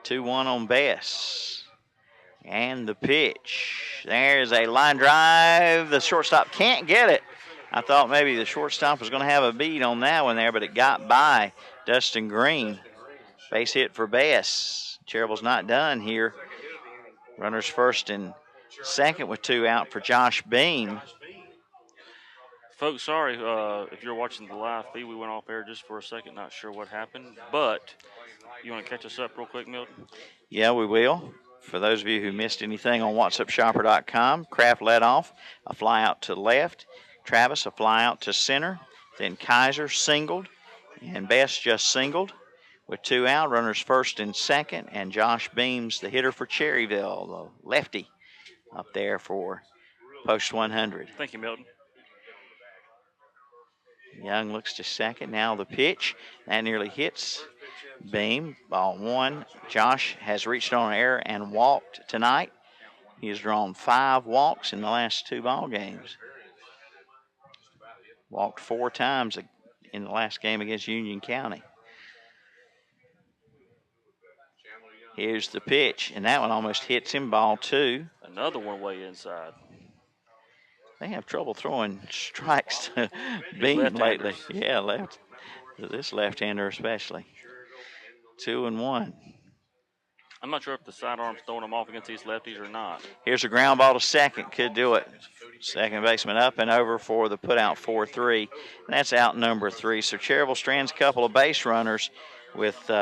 2-1 on Bess. And the pitch. There's a line drive. The shortstop can't get it. I thought maybe the shortstop was going to have a beat on that one there, but it got by Dustin Green. Base hit for Bess. Cherryville's not done here. Runners first and second with 2 out for Josh Beam. Folks, sorry if you're watching the live feed. We went off air just for a second, not sure what happened. But you want to catch us up real quick, Milton? Yeah, we will. For those of you who missed anything on whatsupshopper.com, Kraft led off, a fly out to left. Travis, a fly out to center. Then Kaiser singled, and Bess just singled. With 2 out, runners first and second, and Josh Beams, the hitter for Cherryville, the lefty, up there for post 100. Thank you, Milton. Young looks to second. Now the pitch. That nearly hits Beam. Ball 1. Josh has reached on an error and walked tonight. He has drawn 5 walks in the last 2 ball games. Walked 4 times in the last game against Union County. Here's the pitch, and that one almost hits him. Ball 2. Another one way inside. They have trouble throwing strikes to Beam lately. Yeah, this left-hander especially. 2-1. I'm not sure if the sidearm's throwing them off against these lefties or not. Here's a ground ball to second. Could do it. Second baseman up and over for the putout 4-3. And that's out number 3. So Cherryville strands a couple of base runners with 2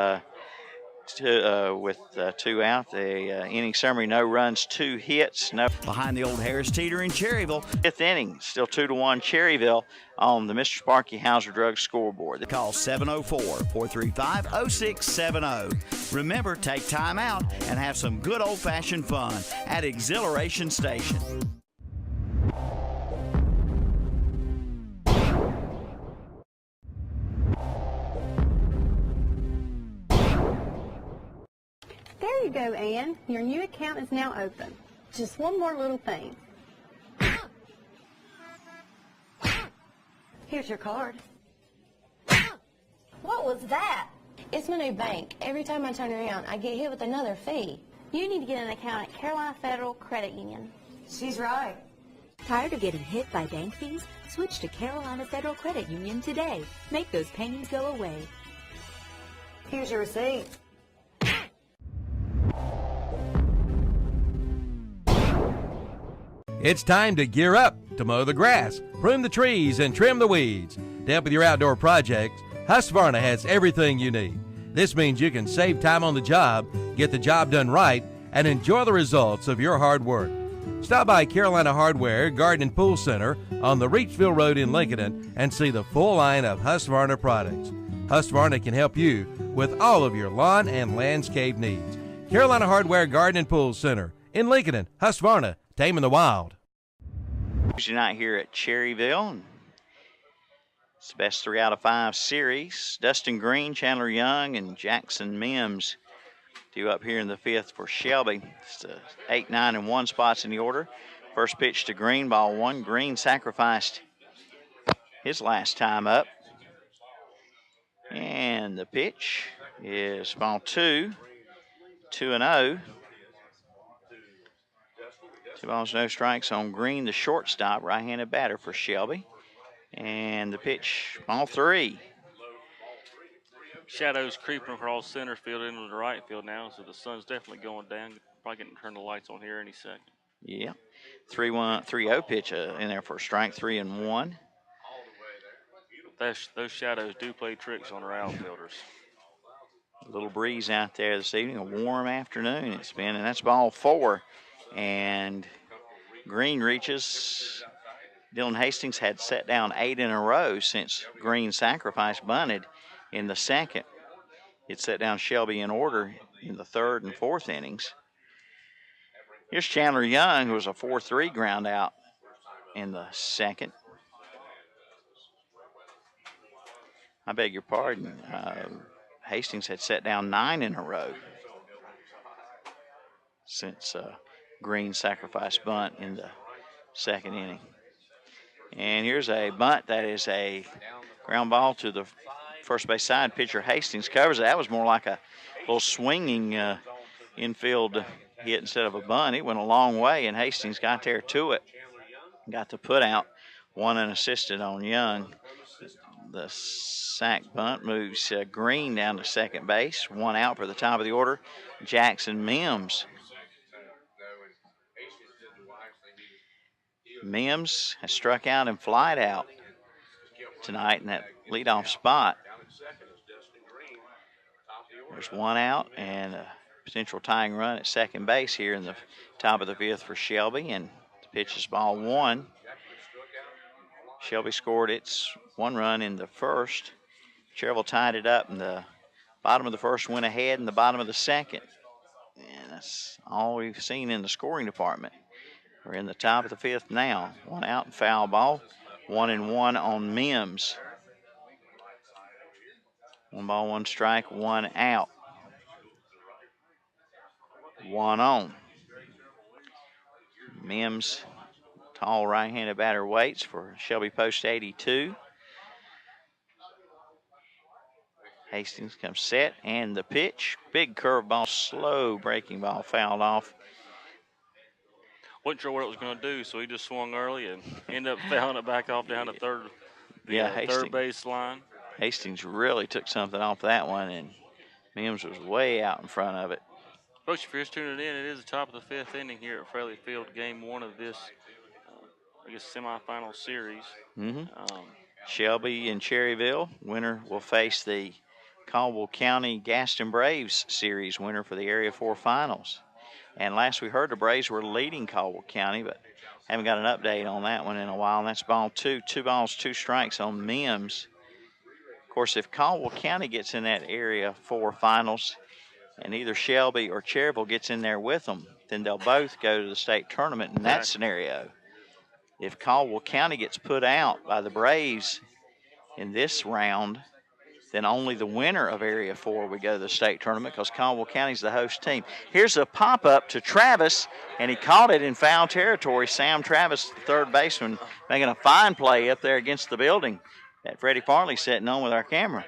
out. The inning summary: no runs, 2 hits. No. Behind the old Harris Teeter in Cherryville. 5th inning, still 2-1 Cherryville on the Mr. Sparky Hauser Drug scoreboard. Call 704-435-0670. Remember, take time out and have some good old-fashioned fun at Exhilaration Station. There you go, Ann. Your new account is now open. Just one more little thing. Here's your card. What was that? It's my new bank. Every time I turn around, I get hit with another fee. You need to get an account at Carolina Federal Credit Union. She's right. Tired of getting hit by bank fees? Switch to Carolina Federal Credit Union today. Make those pains go away. Here's your receipt. It's time to gear up to mow the grass, prune the trees, and trim the weeds. To help with your outdoor projects, Husqvarna has everything you need. This means you can save time on the job, get the job done right, and enjoy the results of your hard work. Stop by Carolina Hardware Garden and Pool Center on the Reachville Road in Lincoln and see the full line of Husqvarna products. Husqvarna can help you with all of your lawn and landscape needs. Carolina Hardware Garden and Pool Center in Lincoln. Husqvarna, taming the wild. Tuesday night here at Cherryville. It's the best 3 out of 5 series. Dustin Green, Chandler Young, and Jackson Mims due up here in the 5th for Shelby. It's the 8, 9, and 1 spots in the order. First pitch to Green, ball 1. Green sacrificed his last time up. And the pitch is ball 2, 2-0. 2 balls, no strikes on Green, the shortstop, right-handed batter for Shelby. And the pitch, ball 3. Shadows creeping across center field into the right field now, so the sun's definitely going down. Probably getting to turn the lights on here any second. Yeah. 3-0 pitch in there for a strike, 3-1. Those shadows do play tricks on our outfielders. A little breeze out there this evening, a warm afternoon it's been, and that's ball 4. And Green reaches. Dylan Hastings had set down 8 in a row since Green sacrifice bunted in the 2nd. It set down Shelby in order in the 3rd and 4th innings. Here's Chandler Young, who was a 4-3 ground out in the 2nd. I beg your pardon. Hastings had set down 9 in a row since Green sacrifice bunt in the 2nd inning. And here's a bunt that is a ground ball to the first base side. Pitcher Hastings covers it. That was more like a little swinging infield hit instead of a bunt. It went a long way, and Hastings got there to it. Got to put out, one unassisted on Young. The sack bunt moves Green down to second base. One out for the top of the order, Jackson Mims. Mims has struck out and flied out tonight in that leadoff spot. There's one out and a potential tying run at second base here in the top of the fifth for Shelby, and the pitch is ball one. Shelby scored its one run in the first. Cherryville tied it up, and the bottom of the first went ahead in the bottom of the second. And that's all we've seen in the scoring department. We're in the top of the fifth now. One out and foul ball. 1-1 on Mims. 1 ball, 1 strike, 1 out. 1 on. Mims, tall right-handed batter, waits for Shelby post 82. Hastings comes set, and the pitch. Big curveball, slow breaking ball, fouled off. Wasn't sure what it was going to do, so he just swung early and ended up fouling it back off down to third base line. Hastings really took something off that one, and Mims was way out in front of it. Folks, if you're just tuning in, it is the top of the fifth inning here at Fraley Field, game one of this, semifinal series. Shelby and Cherryville. Winner will face the Caldwell County Gaston Braves series winner for the Area 4 finals. And last we heard, the Braves were leading Caldwell County, but haven't got an update on that one in a while. And that's ball two. 2 balls, 2 strikes on Mims. Of course, if Caldwell County gets in that Area 4 finals and either Shelby or Cherryville gets in there with them, then they'll both go to the state tournament in that scenario. If Caldwell County gets put out by the Braves in this round, then only the winner of Area 4 would go to the state tournament because Caldwell County's the host team. Here's a pop-up to Travis, and he caught it in foul territory. Sam Travis, the third baseman, making a fine play up there against the building that Freddie Farley's sitting on with our camera.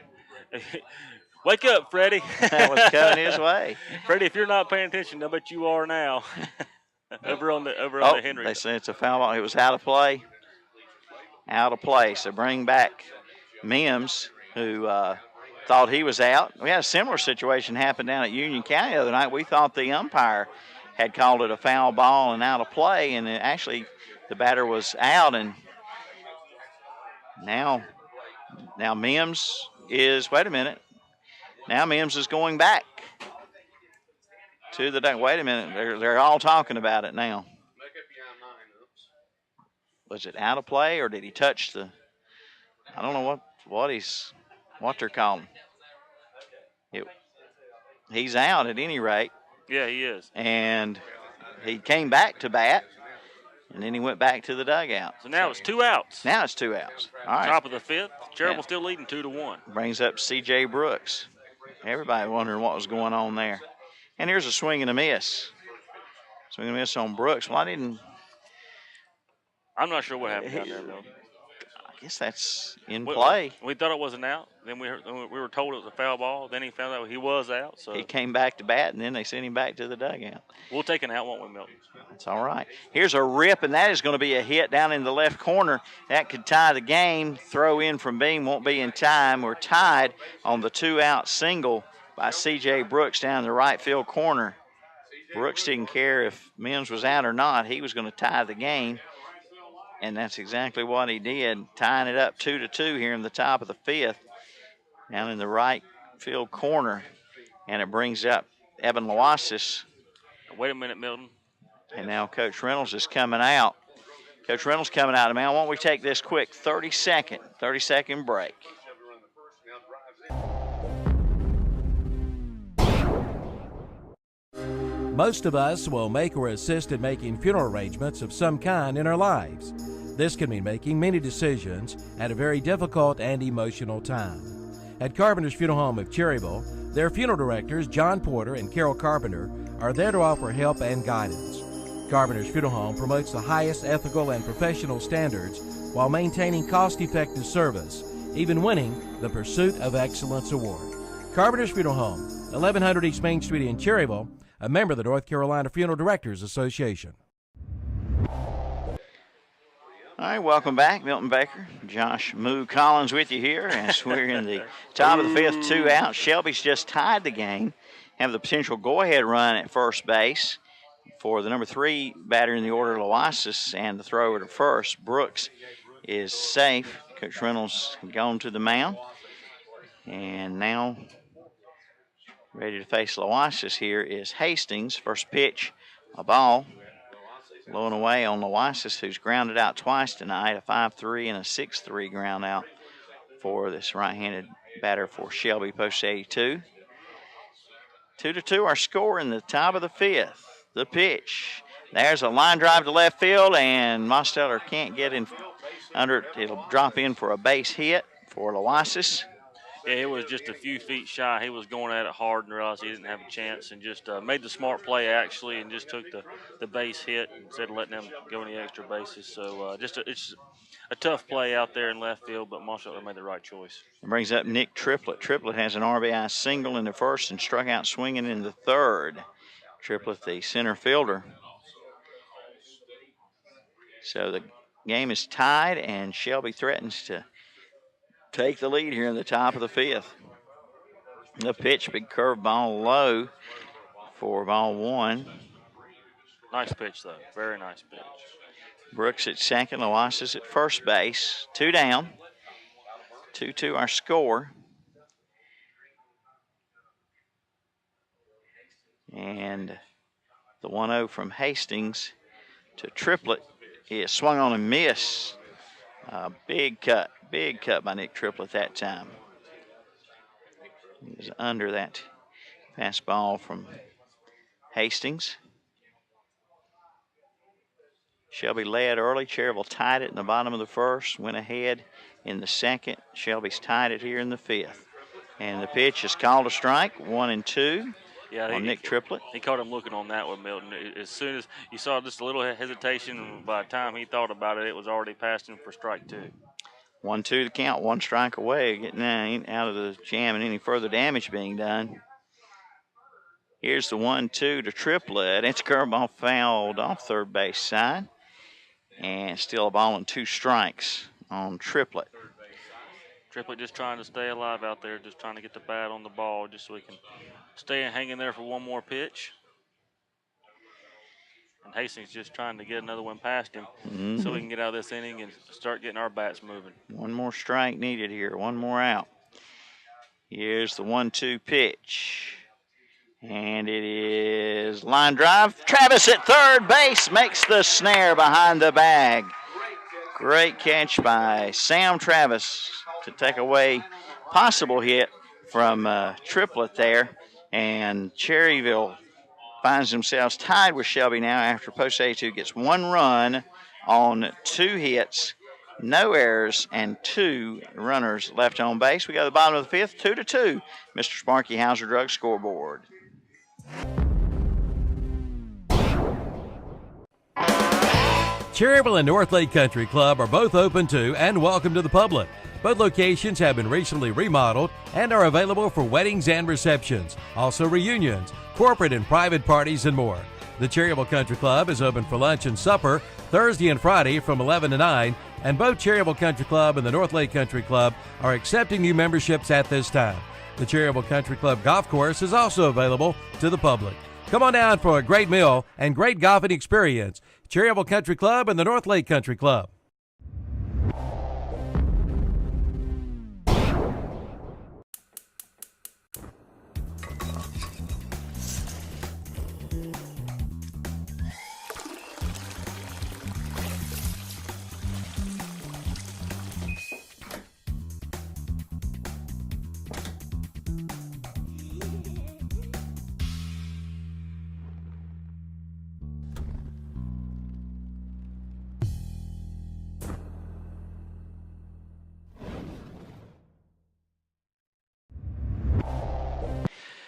Wake up, Freddie. That was coming his way. Freddie, if you're not paying attention, I bet you are now. over on the Henry. They say it's a foul ball. It was out of play. Out of play. So bring back Mims, who thought he was out. We had a similar situation happen down at Union County the other night. We thought the umpire had called it a foul ball and out of play, and actually the batter was out. And now Mims is, wait a minute. Now Mims is going back to the duck. Wait a minute. They're all talking about it now. Was it out of play, or did he touch the, I don't know what they're calling. He's out at any rate. Yeah, he is. And he came back to bat, and then he went back to the dugout. So now it's 2 outs. Now it's 2 outs. All right. Top of the fifth. Cherryville still leading 2-1. Brings up C.J. Brooks. Everybody wondering what was going on there. And here's a swing and a miss. Swing and a miss on Brooks. Well, I'm not sure what happened down there, though. I guess that's in play. We thought it was an out. Then we were told it was a foul ball. Then he found out he was out. So he came back to bat, and then they sent him back to the dugout. We'll take an out, won't we, Milton? That's all right. Here's a rip, and that is going to be a hit down in the left corner. That could tie the game. Throw in from Beam won't be in time. We're tied on the 2-out single by C.J. Brooks down in the right field corner. Brooks didn't care if Mims was out or not. He was going to tie the game. And that's exactly what he did, tying it up 2-2 here in the top of the fifth, down in the right field corner. And it brings up Evan Loasis. Wait a minute, Milton. And now Coach Reynolds is coming out. Coach Reynolds coming out. Man, why don't we take this quick 30-second break. Most of us will make or assist in making funeral arrangements of some kind in our lives. This can mean making many decisions at a very difficult and emotional time. At Carpenter's Funeral Home of Cherryville, their funeral directors, John Porter and Carol Carpenter, are there to offer help and guidance. Carpenter's Funeral Home promotes the highest ethical and professional standards while maintaining cost-effective service, even winning the Pursuit of Excellence Award. Carpenter's Funeral Home, 1100 East Main Street in Cherryville, a member of the North Carolina Funeral Directors Association. All right, welcome back. Milton Baker, Josh Moo Collins with you here as we're in the top of the fifth, 2 out. Shelby's just tied the game, have the potential go-ahead run at first base for the number 3 batter in the order, Loisis, and the thrower to first. Brooks is safe. Coach Reynolds gone to the mound, and now ready to face Loisis here is Hastings. First pitch, a ball. Low and away on Loisis, who's grounded out twice tonight, a 5-3 and a 6-3 ground out for this right-handed batter for Shelby, post 82. 2-2 our score in the top of the fifth. The pitch. There's a line drive to left field, and Mosteller can't get in under it. It'll drop in for a base hit for Loisis. Yeah, it was just a few feet shy. He was going at it hard and realized he didn't have a chance, and just made the smart play, actually, and just took the base hit instead of letting them go any extra bases. So it's a tough play out there in left field, but Mosteller made the right choice. It brings up Nick Triplett. Triplett has an RBI single in the first and struck out swinging in the third. Triplett, the center fielder. So the game is tied, and Shelby threatens to take the lead here in the top of the fifth. The pitch, big curveball low for ball 1. Nice pitch, though. Very nice pitch. Brooks at second, Loisis at first base. 2 down. 2-2 our score. And the 1-0 from Hastings to Triplett is swung on and missed. Big cut by Nick Triplett that time. He was under that fastball from Hastings. Shelby led early. Cherryville tied it in the bottom of the first, went ahead in the second. Shelby's tied it here in the fifth. And the pitch is called a strike, 1-2 on Nick Triplett. He caught him looking on that one, Milton. As soon as you saw just a little hesitation, by the time he thought about it, it was already past him for strike 2. 1-2 the count, 1 strike away, getting out of the jam and any further damage being done. Here's the 1-2 to Triplett. It's a curveball fouled off third base side. And still a ball and 2 strikes on Triplett. Triplett just trying to stay alive out there, just trying to get the bat on the ball just so he can stay hanging there for one more pitch. And Hastings just trying to get another one past him so we can get out of this inning and start getting our bats moving. 1 more strike needed here, 1 more out. Here's the 1-2 pitch. And it is line drive. Travis at third base makes the snare behind the bag. Great catch by Sam Travis to take away possible hit from Triplett there. And Cherryville finds themselves tied with Shelby now after post 82 gets 1 run on 2 hits, no errors, and 2 runners left on base. We go to the bottom of the fifth, 2-2. Mr. Sparky Hauser Drug scoreboard. Cherryville and North Lake Country Club are both open to and welcome to the public. Both locations have been recently remodeled and are available for weddings and receptions, also reunions, corporate and private parties, and more. The Cherryville Country Club is open for lunch and supper Thursday and Friday from 11 to 9, and both Cherryville Country Club and the North Lake Country Club are accepting new memberships at this time. The Cherryville Country Club golf course is also available to the public. Come on down for a great meal and great golfing experience. Cherryville Country Club and the North Lake Country Club.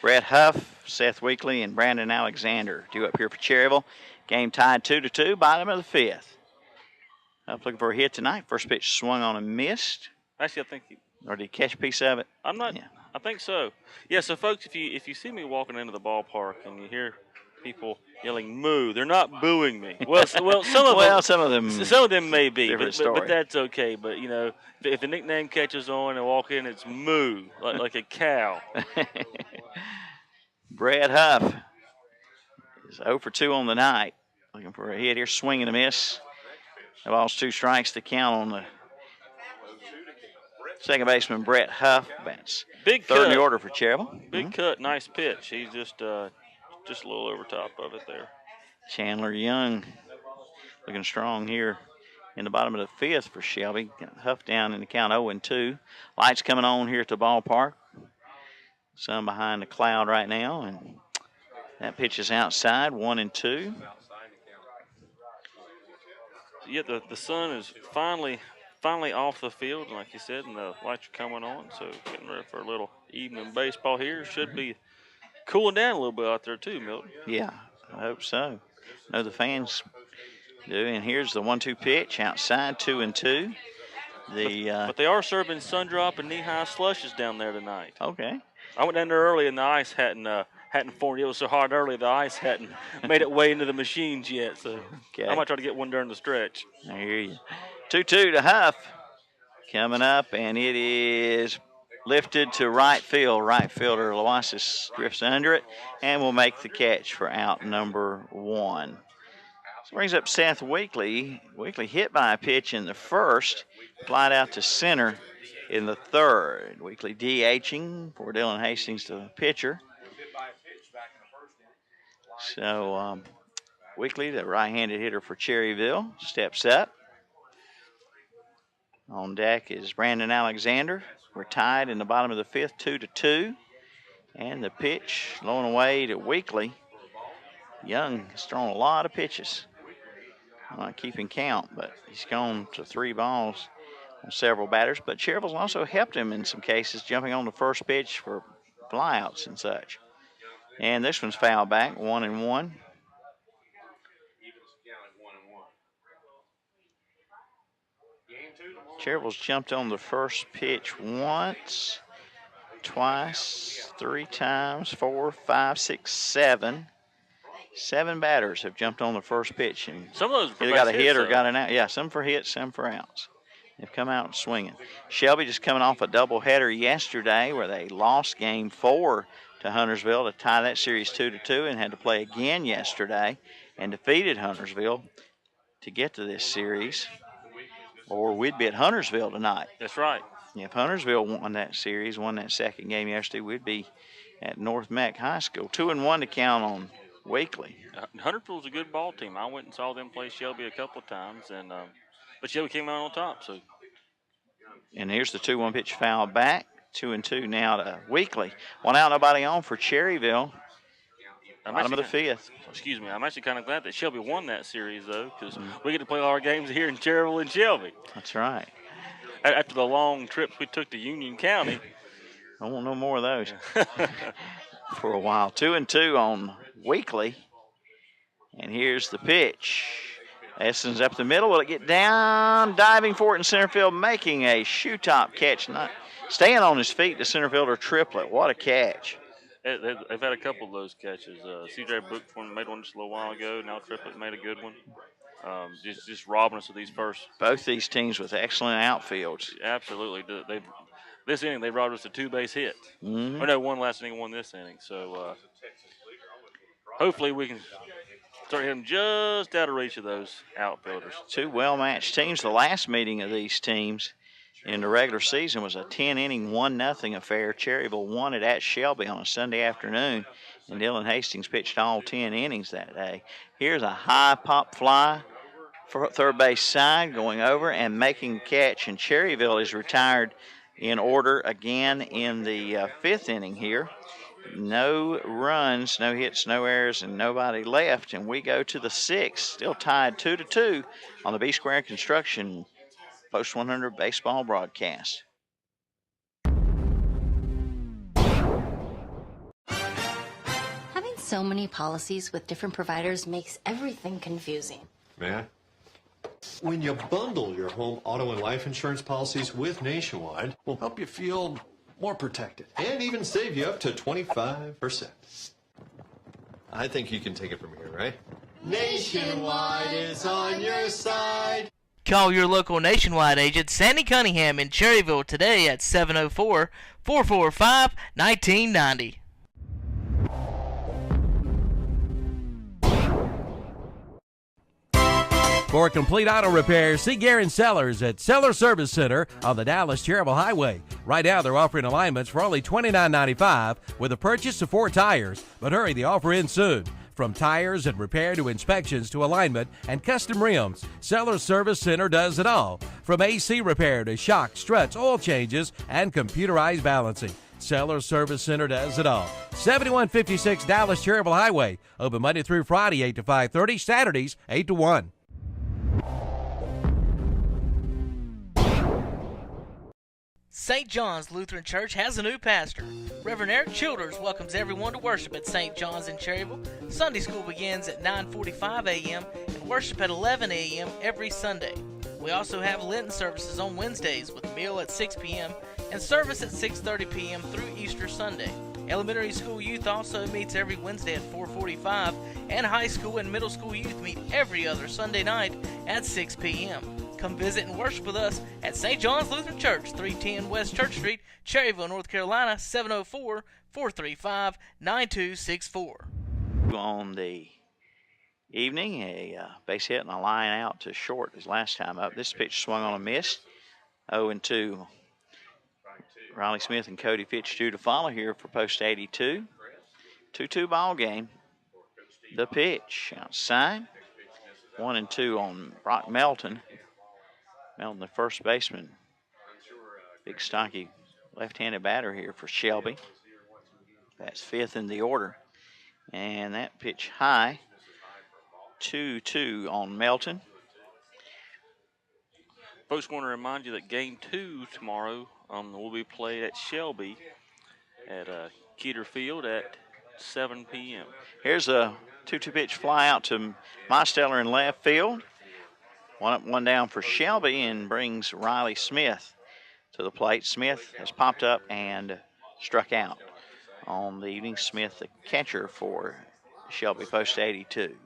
Brett Huff, Seth Weekly, and Brandon Alexander due up here for Cherryville. Game tied 2-2, bottom of the fifth. Huff looking for a hit tonight. First pitch swung on and missed. Actually, I think Or did he catch a piece of it? I'm not. Yeah. I think so. Yeah, so folks, if you see me walking into the ballpark and you hear people yelling "moo," they're not booing me. Well, some of them may be, but that's okay. But you know, if the nickname catches on and walk in, it's "moo," like a cow. Brad Huff is 0 for 2 on the night. Looking for a hit here, swing and a miss. The ball's 2 strikes to count on the second baseman, Brett Huff. Bats Big third cut. in the order for Cherryville. Big cut, nice pitch. He's just a little over top of it there. Chandler Young looking strong here in the bottom of the fifth for Shelby. Got Huff down in the count 0-2. Lights coming on here at the ballpark. Sun behind the cloud right now, and that pitch is outside, 1-2. Yeah, the sun is finally off the field, like you said, and the lights are coming on. So getting ready for a little evening baseball here. Should be cooling down a little bit out there too, Milton. Yeah, I hope so. I know the fans do. And here's the 1-2 pitch outside, 2-2. But they are serving sun drop and knee-high slushes down there tonight. Okay. I went down there early and the ice hadn't formed. It was so hard early, the ice hadn't made it way into the machines yet. So okay. I might try to get one during the stretch. I hear you. 2-2 to Huff. Coming up, and it is lifted to right field. Right fielder Loasis drifts under it and will make the catch for out number 1. This brings up Seth Weekly. Weekly hit by a pitch in the first, flied out to center in the third. Weekly DHing for Dylan Hastings, the pitcher. So Weekly, the right-handed hitter for Cherryville, steps up. On deck is Brandon Alexander. We're tied in the bottom of the fifth, 2-2. And the pitch low and away to Weekly. Young has thrown a lot of pitches. I'm not keeping count, but he's gone to 3 balls on several batters. But Cherryville's also helped him in some cases, jumping on the first pitch for flyouts and such. And this one's fouled back, 1-1. Cherryville's jumped on the first pitch once, twice, 3 times, 4, 5, 6, 7. 7 batters have jumped on the first pitch, and some of those either got a hit or got an out. Yeah, some for hits, some for outs. They've come out swinging. Shelby just coming off a doubleheader yesterday where they lost Game 4 to Huntersville to tie that series 2-2, and had to play again yesterday and defeated Huntersville to get to this series. Or we'd be at Huntersville tonight. That's right. If Huntersville won that series, won that second game yesterday, we'd be at North Meck High School. 2-1 to count on Weekly. Huntersville's a good ball team. I went and saw them play Shelby a couple of times, and but Shelby came out on top. So. And here's the 2-1 pitch foul back. 2-2 now to Weekly. 1 out, nobody on for Cherryville. Bottom of the fifth. Excuse me. I'm actually kind of glad that Shelby won that series, though, because we get to play all our games here in Cherryville and Shelby. That's right. After the long trips we took to Union County. I want no more of those for a while. 2-2 on Weekly. And here's the pitch. Essens up the middle. Will it get down? Diving for it in center field, making a shoe-top catch. Not staying on his feet, the center fielder Triplett. What a catch. They've had a couple of those catches. C.J. Brook made one just a little while ago. Now Triplett made a good one. Just robbing us of these first. Both these teams with excellent outfields. Absolutely. This inning, they robbed us a 2-base hit. Mm-hmm. Or no, one last inning, one this inning. So hopefully we can start hitting just out of reach of those outfielders. 2 well-matched teams. The last meeting of these teams in the regular season was a 10-inning, 1-0 affair. Cherryville won it at Shelby on a Sunday afternoon, and Dylan Hastings pitched all 10 innings that day. Here's a high pop fly for third base side, going over and making the catch, and Cherryville is retired in order again in the 5th inning here. No runs, no hits, no errors, and nobody left, and we go to the 6th, still tied 2-2 on the B Square Construction Post 100 baseball broadcast. Having so many policies with different providers makes everything confusing. May I? When you bundle your home, auto, and life insurance policies with Nationwide, will help you feel more protected, and even save you up to 25%. I think you can take it from here, right? Nationwide is on your side. Call your local Nationwide agent, Sandy Cunningham in Cherryville today at 704-445-1990. For complete auto repair, see Garen Sellers at Seller Service Center on the Dallas-Cherryville Highway. Right now, they're offering alignments for only $29.95 with a purchase of 4 tires. But hurry, the offer ends soon. From tires and repair to inspections to alignment and custom rims, Seller Service Center does it all. From AC repair to shocks, struts, oil changes, and computerized balancing. Seller Service Center does it all. 7156 Dallas-Cherryville Highway. Open Monday through Friday, 8 to 5:30, Saturdays, 8 to 1. St. John's Lutheran Church has a new pastor. Reverend Eric Childers welcomes everyone to worship at St. John's in Cherryville. Sunday school begins at 9:45 a.m. and worship at 11 a.m. every Sunday. We also have Lenten services on Wednesdays with a meal at 6 p.m. and service at 6:30 p.m. through Easter Sunday. Elementary school youth also meets every Wednesday at 4:45, and high school and middle school youth meet every other Sunday night at 6 p.m. Come visit and worship with us at St. John's Lutheran Church, 310 West Church Street, Cherryville, North Carolina, 704-435-9264. On the evening, a base hit and a line out to short his last time up. This pitch swung on a miss. 0-2. Riley Smith and Cody Fitch 2 to follow here for post 82. 2-2 ball game. The pitch outside. 1-2 on Brock Melton. Melton, the first baseman. Big stocky left-handed batter here for Shelby. That's 5th in the order. And that pitch high. 2-2 on Melton. Folks, want to remind you that Game 2 tomorrow will be played at Shelby at Keeter Field at 7 p.m. Here's a 2-2 pitch fly out to Mosteller in left field. 1 up, 1 down for Shelby, and brings Riley Smith to the plate. Smith has popped up and struck out on the evening. Smith, the catcher for Shelby, post 82.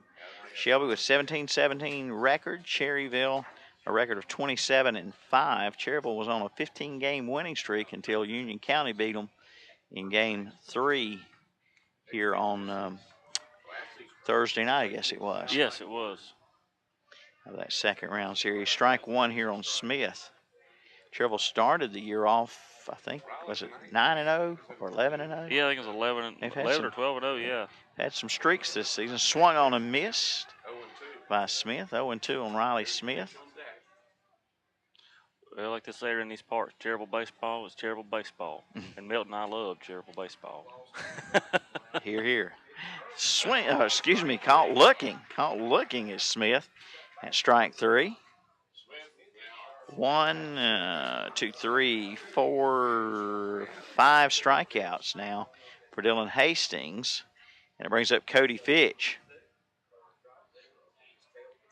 Shelby with 17-17 record. Cherryville, a record of 27-5. Cherryville was on a 15-game winning streak until Union County beat them in Game 3 here on Thursday night, I guess it was. Yes, it was. Of that second round series. Strike 1 here on Smith. Cherryville started the year off, I think, was it 9-0 or 11-0? Yeah, I think it was 11 or 12-0, yeah. Had some streaks this season. Swung on and missed by Smith. 0-2 on Riley Smith. Well, like they say in these parts, Cherryville baseball is Cherryville baseball. And Milton, I love Cherryville baseball. Here, here. Swing, caught looking. Caught looking is Smith at strike 3. 1, 2, 3, 4, 5 strikeouts now for Dylan Hastings. And it brings up Cody Fitch.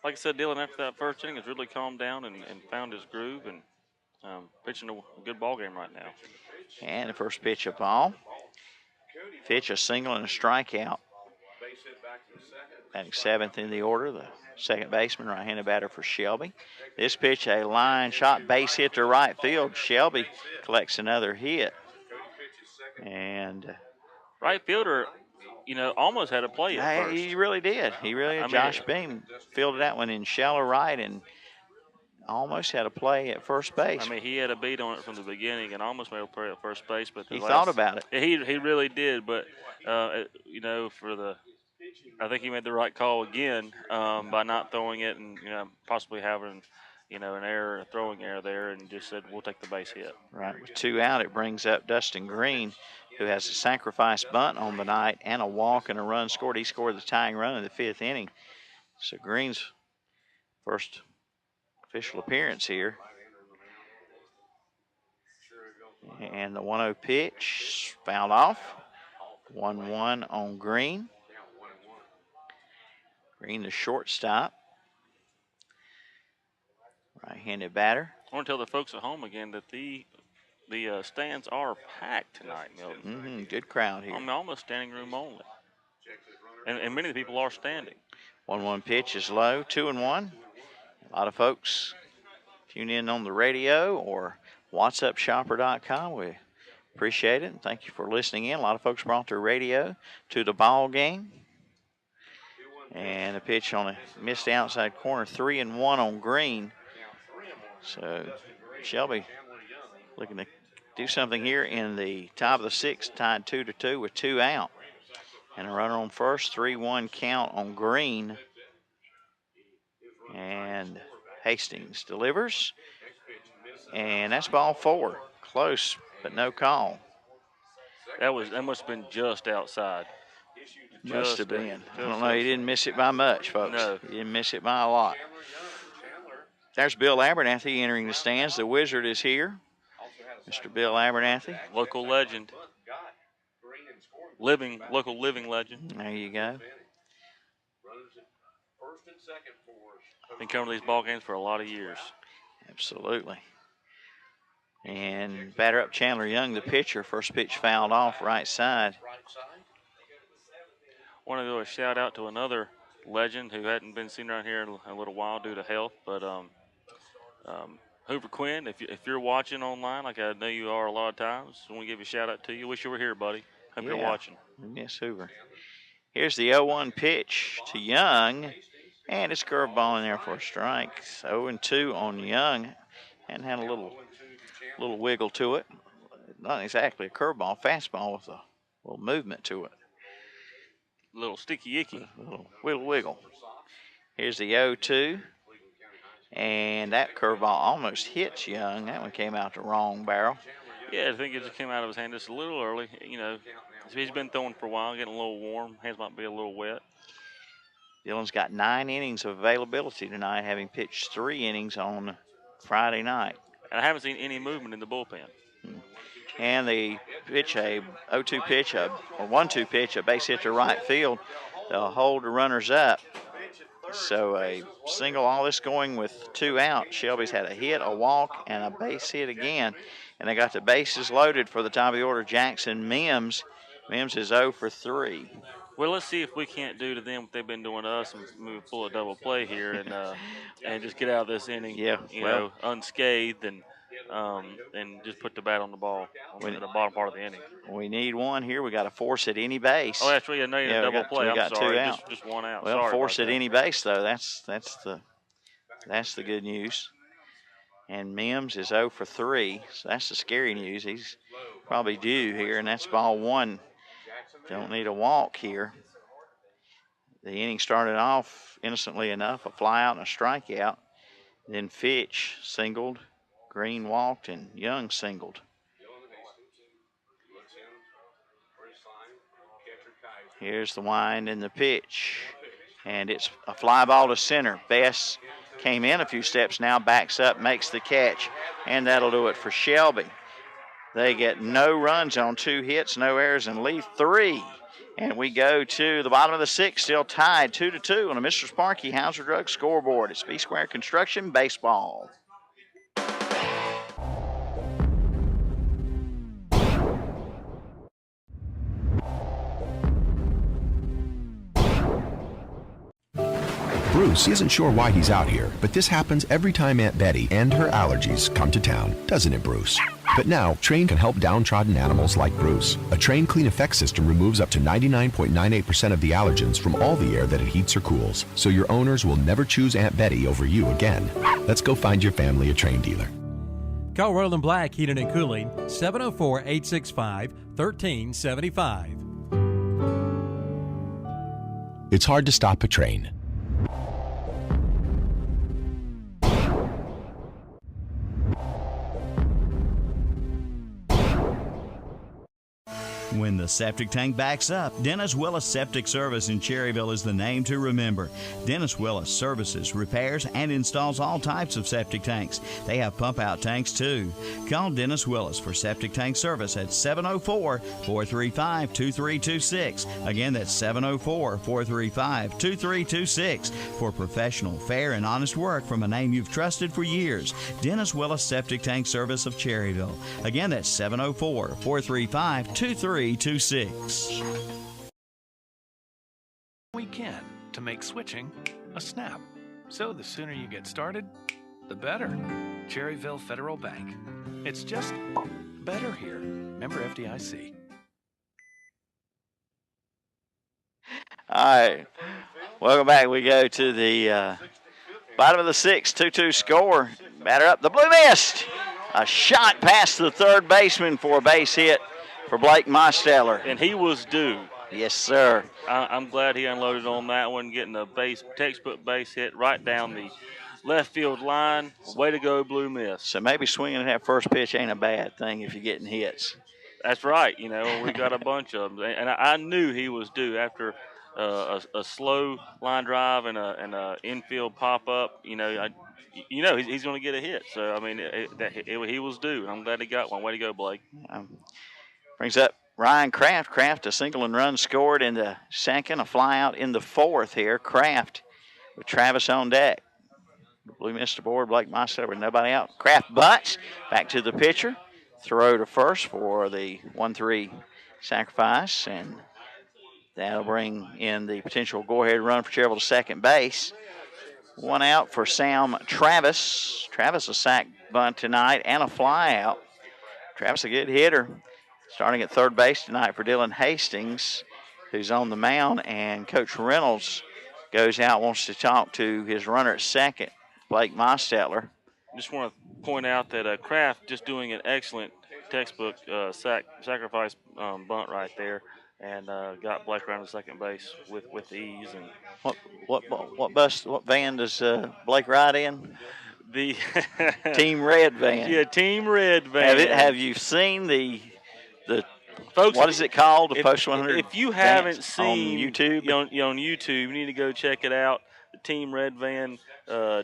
Like I said, Dylan, after that first inning, has really calmed down and found his groove and pitching a good ball game right now. And the first pitch of ball. Fitch a single and a strikeout. Batting 7th in the order, the second baseman, right-handed batter for Shelby. This pitch, a line shot, base hit to right field. Shelby collects another hit. And right fielder, almost had a play at first. He really did. He really did. Josh Beam fielded that one in shallow right and almost had a play at first base. I mean, he had a beat on it from the beginning and almost made a play at first base. But he thought about it. He really did. But, I think he made the right call again by not throwing it and, possibly having, an error, a throwing error there, and just said, we'll take the base hit. Right. With 2 out, it brings up Dustin Green, who has a sacrifice bunt on the night and a walk and a run scored. He scored the tying run in the 5th inning. So Green's first official appearance here. And the 1-0 pitch fouled off. 1-1 on Green. Green, the shortstop. Right-handed batter. I want to tell the folks at home again that the the stands are packed tonight, Milton. Good crowd here. I mean, almost standing room only. And many of the people are standing. 1-1 pitch is low, 2-1. A lot of folks tune in on the radio or whatsupshopper.com. We appreciate it, and thank you for listening in. A lot of folks brought their radio to the ball game. And a pitch on a missed outside corner, 3-1 on Green. So Shelby looking to do something here in the top of the sixth, tied 2-2 with 2 out. And a runner on first, 3-1 count on Green. And Hastings delivers. And that's ball 4. Close, but no call. That must have been just outside. Must have been. I don't know. He didn't miss it by much, folks. No. He didn't miss it by a lot. There's Bill Abernathy entering the stands. The Wizard is here. Mr. Bill Abernathy. Local legend. Local living legend. There you go. Been coming to these ball games for a lot of years. Absolutely. And batter up Chandler Young, the pitcher. First pitch fouled off right side. Want to do a shout out to another legend who hadn't been seen around here in a little while due to health, but Hoover Quinn, if you're watching online, like I know you are a lot of times, I want to give a shout out to you. Wish you were here, buddy. Hope you're watching. Yes, Hoover. Here's the 0-1 pitch to Young, and it's curveball in there for a strike. 0-2 on Young, and had a little wiggle to it. Not exactly a curveball, fastball with a little movement to it. A little sticky icky. A little wiggle. Here's the 0-2. And that curveball almost hits Young. That one came out the wrong barrel. Yeah, I think it just came out of his hand just a little early. You know, he's been throwing for a while, getting a little warm. Hands might be a little wet. Dillon's got 9 innings of availability tonight, having pitched 3 innings on Friday night. And I haven't seen any movement in the bullpen. And they pitch a 0-2 pitch, or 1-2 pitch, a base hit to right field. They'll hold the runners up. So a single, all this going with 2 out. Shelby's had a hit, a walk, and a base hit again. And they got the bases loaded for the top of the order. Jackson Mims. Mims is 0 for 3. Well, let's see if we can't do to them what they've been doing to us and move full of double play here and just get out of this inning, you know, unscathed and just put the bat on the ball in the bottom part of the inning. We need one here. We got to force at any base. Oh, that's right. I know you double play. We got I'm sorry. 2 out. Just 1 out. Well, sorry force at that. any base though. That's the good news. And Mims is 0 for 3. So that's the scary news. He's probably due here, and that's ball 1. Don't need a walk here. The inning started off innocently enough, a fly out and a strikeout. Then Fitch singled, Green walked, and Young singled. Here's the wind and the pitch. And it's a fly ball to center. Bess came in a few steps now, backs up, makes the catch. And that'll do it for Shelby. They get no runs on 2 hits, no errors, and leave 3. And we go to the bottom of the 6th, still tied 2-2 on a Mr. Sparky Hauser Drug scoreboard. It's B Square Construction Baseball. Bruce isn't sure why he's out here, but this happens every time Aunt Betty and her allergies come to town, doesn't it, Bruce? But now, Train can help downtrodden animals like Bruce. A Train Clean Effect system removes up to 99.98% of the allergens from all the air that it heats or cools, so your owners will never choose Aunt Betty over you again. Let's go find your family a Train dealer. Call Roland Black Heating and Cooling, 704-865-1375. It's hard to stop a train. When the the septic tank backs up, Dennis Willis Septic Service in Cherryville is the name to remember. Dennis Willis services, repairs, and installs all types of septic tanks. They have pump-out tanks, too. Call Dennis Willis for septic tank service at 704-435-2326. Again, that's 704-435-2326 for professional, fair, and honest work from a name you've trusted for years. Dennis Willis Septic Tank Service of Cherryville. Again, that's 704-435-2326. We can to make switching a snap. So the sooner you get started, the better. Cherryville Federal Bank. It's just better here. Member FDIC. All right. Welcome back. We go to the bottom of the sixth, 2-2 score. Batter up. The Blue missed. A shot past the third baseman for a base hit for Blake Mosteller. And he was due. Yes, sir. I'm glad he unloaded on that one, getting a textbook base hit right down the left field line. Way to go, Blue miss. So maybe swinging at that first pitch ain't a bad thing if you're getting hits. That's right. You know, we got a bunch of them. And I knew he was due after a slow line drive and a infield pop-up. You know, he's going to get a hit. So, I mean, he was due. And I'm glad he got one. Way to go, Blake. Brings up Ryan Kraft. Kraft, a single and run scored in the second, a fly out in the fourth here. Kraft with Travis on deck. Blue missed the board. Blake Mosteller with nobody out. Kraft butts. Back to the pitcher. Throw to first for the 1-3 sacrifice. And that'll bring in the potential go-ahead run for Cherryville to second base. One out for Sam Travis. Travis a sac bunt tonight and a fly out. Travis a good hitter. Starting at third base tonight for Dylan Hastings, who's on the mound, and Coach Reynolds goes out, wants to talk to his runner at second, Blake Mosteller. Just want to point out that Kraft just doing an excellent textbook sacrifice bunt right there, and got Blake around to second base with ease. And what van does Blake ride in? The Team Red van. Yeah, Team Red van. Have you seen the folks? What is it called? The Post 100. If you haven't seen on YouTube, on YouTube, you need to go check it out. The Team Red Van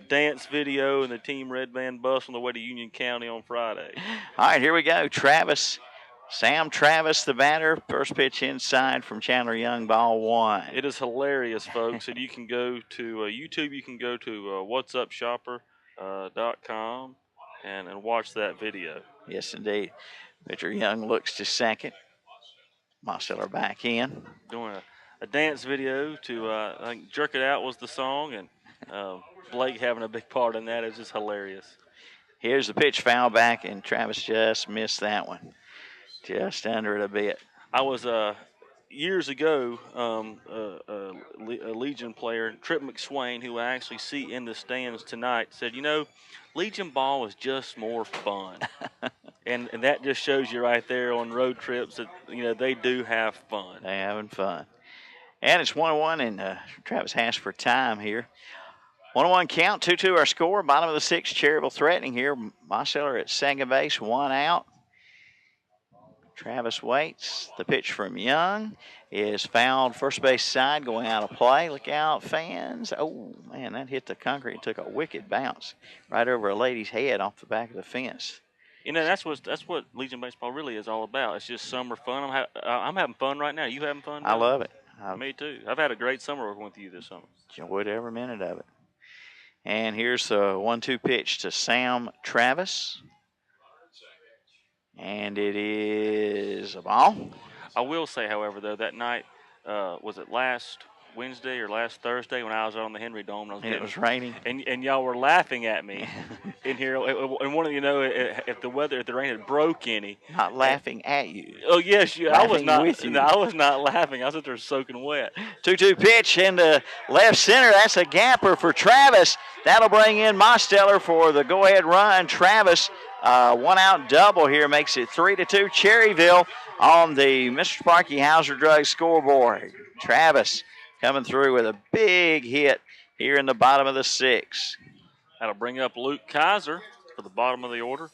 dance video and the Team Red Van bus on the way to Union County on Friday. All right, here we go. Sam Travis, the batter. First pitch inside from Chandler Young, ball one. It is hilarious, folks. And you can go to YouTube. You can go to whatsupshopper.com and watch that video. Yes, indeed. Pitcher Young looks to second. Mosteller back in. Doing a dance video to, I think Jerk It Out was the song, and Blake having a big part in that is just hilarious. Here's the pitch, foul back, and Travis just missed that one. Just under it a bit. I was, years ago, a Legion player, Trip McSwain, who I actually see in the stands tonight, said, Legion ball is just more fun. And that just shows you right there on road trips that, they do have fun. They're having fun. And it's 1-1, and Travis has for time here. 1-1 count, 2-2 our score. Bottom of the sixth, Cherryville threatening here. Mosteller at second base, one out. Travis waits. The pitch from Young is fouled first base side, going out of play. Look out, fans. Oh, man, that hit the concrete and took a wicked bounce right over a lady's head off the back of the fence. That's what Legion baseball really is all about. It's just summer fun. I'm having fun right now. You having fun? I love it. Me too. I've had a great summer working with you this summer. Enjoyed every minute of it. And here's the 1-2 pitch to Sam Travis. And it is a ball. I will say, however, though, that night, was it last Wednesday or last Thursday when I was on the Henry Dome? And it was raining. And y'all were laughing at me in here. And one of if the rain had broke any. Not laughing at you. Oh, yes. I was not with you. No, I was not laughing. I was out there soaking wet. 2-2 pitch into left center. That's a gapper for Travis. That'll bring in Mosteller for the go-ahead run. Travis, one out double here makes it 3-2 Cherryville on the Mr. Sparky Hauser Drug scoreboard. Travis coming through with a big hit here in the bottom of the sixth. That'll bring up Luke Kaiser for the bottom of the order.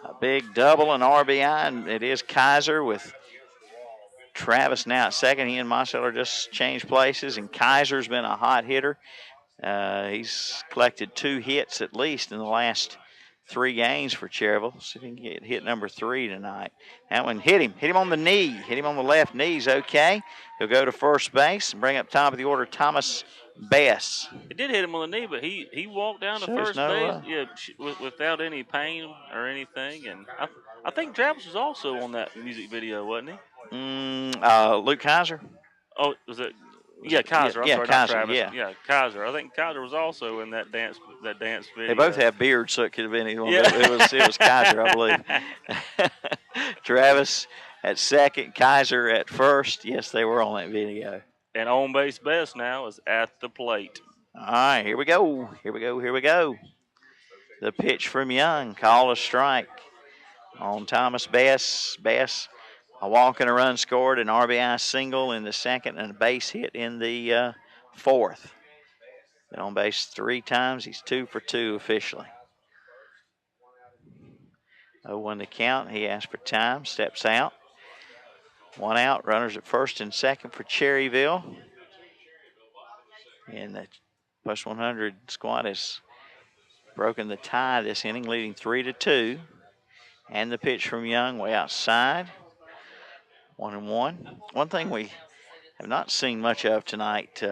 A big double and RBI, and it is Kaiser with Travis now at second. He and Marceller just changed places, and Kaiser's been a hot hitter. He's collected 2 hits at least in the last 3 games for Cherryville. See if he can get hit number 3 tonight. That one hit him on the knee, hit him on the left knee. He's okay. He'll go to first base and bring up top of the order Thomas Bass. It did hit him on the knee, but he walked down to first base without any pain or anything. And I think Travis was also on that music video, wasn't he? Luke Kaiser. Oh, was it? Yeah, Kaiser. I'm sorry, Kaiser, not Travis. yeah, Kaiser. I think Kaiser was also in that dance video. They both have beards, so it could have been either one. Yeah. It was Kaiser, I believe. Travis at second, Kaiser at first. Yes, they were on that video. And on base Best now is at the plate. All right, here we go. The pitch from Young, called a strike on Thomas Bass. Bass, a walk and a run scored, an RBI single in the second, and a base hit in the fourth. Been on base 3 times. He's 2 for 2 officially. 0-1 to count. He asked for time, steps out. 1 out, runners at first and second for Cherryville. And the plus 100 squad has broken the tie this inning, leading 3-2. And the pitch from Young way outside. 1-1. One thing we have not seen much of tonight,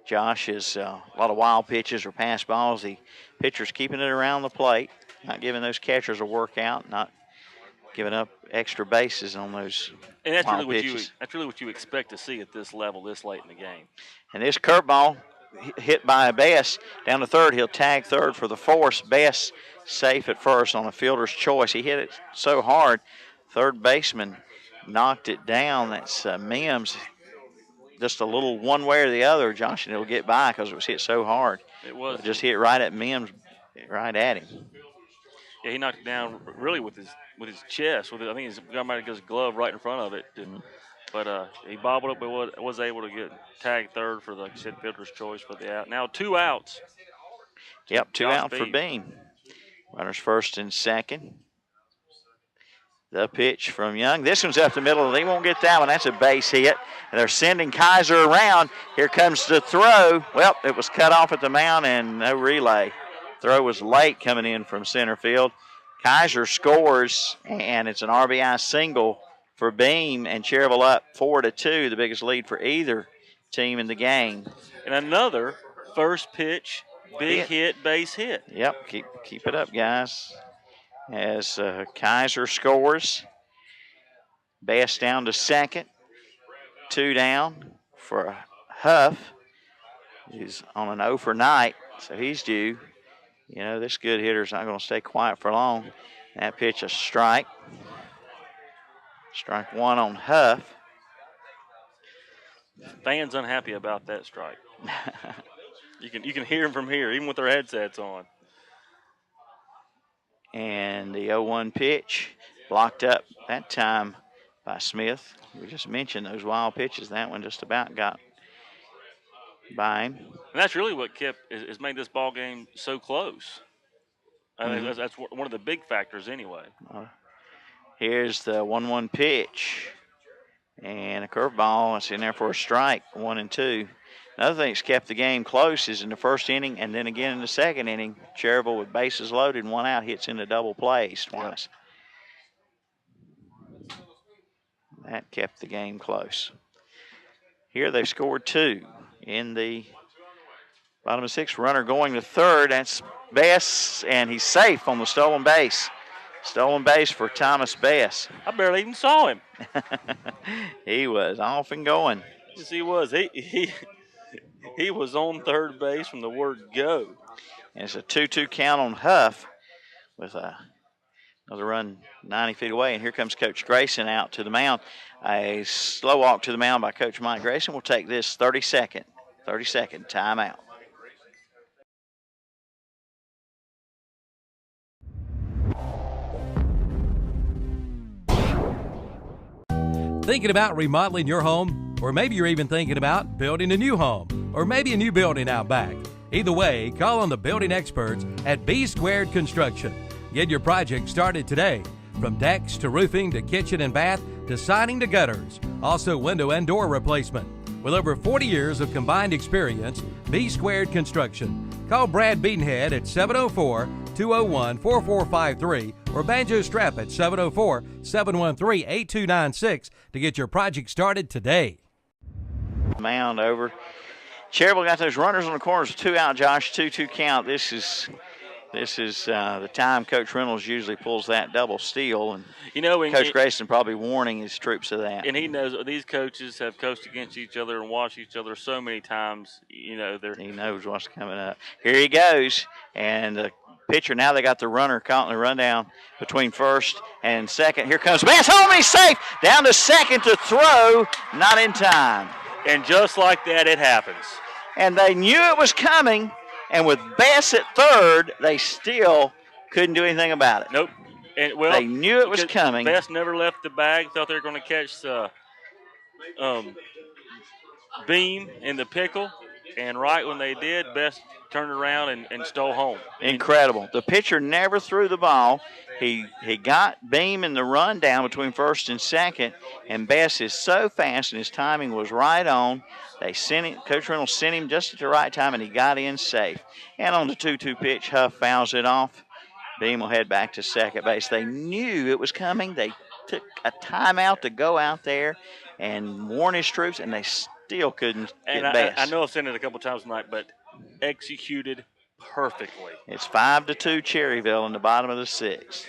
Josh, is a lot of wild pitches or pass balls. The pitcher's keeping it around the plate, not giving those catchers a workout, not giving up extra bases on those and that's wild really pitches. That's really what you expect to see at this level this late in the game. And this curveball hit by Bass down to third. He'll tag third for the force. Bass safe at first on a fielder's choice. He hit it so hard, third baseman knocked it down. That's Mims. Just a little one way or the other, Josh, and it'll get by because it was hit so hard. It was. It just hit right at Mims, right at him. Yeah, he knocked it down really with his chest. I think he's got his glove right in front of it. But he bobbled up, but was able to get tagged third for the, like you said, fielder's choice for the out. Now 2 outs. Yep, 2 out for Beam. Runners first and second. The pitch from Young. This one's up the middle. They won't get that one. That's a base hit. And they're sending Kaiser around. Here comes the throw. Well, it was cut off at the mound and no relay. Throw was late coming in from center field. Kaiser scores, and it's an RBI single for Beam, and Cherryville up 4-2, the biggest lead for either team in the game. And another first pitch, big hit, base hit. Yep, keep it up, guys. As Kaiser scores, Bass down to second, 2 down for Huff. He's on an 0 for night, so he's due. You know, this good hitter's not going to stay quiet for long. That pitch a strike. Strike 1 on Huff. Fans unhappy about that strike. You can hear them from here, even with their headsets on. And the 0-1 pitch blocked up that time by Smith. We just mentioned those wild pitches. That one just about got by him. And that's really what has made this ball game so close. I mean, that's one of the big factors anyway. Here's the 1-1 pitch. And a curveball. It's in there for a strike, 1-2. Another thing that's kept the game close is in the first inning and then again in the second inning, Cherryville with bases loaded and 1 out hits into double plays twice. That kept the game close. Here they've scored 2 in the bottom of 6th. Runner going to third. That's Bass, and he's safe on the stolen base. Stolen base for Thomas Bass. I barely even saw him. He was off and going. Yes, he was. He was on third base from the word go. And it's a 2-2 count on Huff with another run 90 feet away. And here comes Coach Grayson out to the mound. A slow walk to the mound by Coach Mike Grayson. We'll take this 30-second timeout. Thinking about remodeling your home? Or maybe you're even thinking about building a new home, or maybe a new building out back. Either way, call on the building experts at B Squared Construction. Get your project started today. From decks to roofing to kitchen and bath, to siding to gutters, also window and door replacement. With over 40 years of combined experience, B Squared Construction. Call Brad Beatonhead at 704-201-4453 or Banjo Strap at 704-713-8296 to get your project started today. Mound over. Cherryville got those runners on the corners, 2 out, Josh, 2-2 count. This is the time Coach Reynolds usually pulls that double steal, and Coach Grayson probably warning his troops of that. And he knows these coaches have coached against each other and watched each other so many times. He knows what's coming up. Here he goes, and the pitcher, now they got the runner caught in the rundown between first and second. Here comes Bass home, he's safe. Down to second to throw, not in time. And just like that, it happens. And they knew it was coming, and with Bass at third, they still couldn't do anything about it. Nope. And they knew it was coming. Bass never left the bag. Thought they were going to catch the beam in the pickle, and right when they did, Bass turned around and stole home. Incredible. The pitcher never threw the ball. He got beam in the run down between first and second, and Bass is so fast, and his timing was right on. They sent him. Coach Reynolds sent him just at the right time, and he got in safe. And on the 2-2 pitch, Huff fouls it off. Beam will head back to second base. They knew it was coming. They took a timeout to go out there and warn his troops, and they still couldn't get Bass. I know I've said it a couple times tonight, but executed perfectly. It's 5-2 Cherryville in the bottom of the sixth.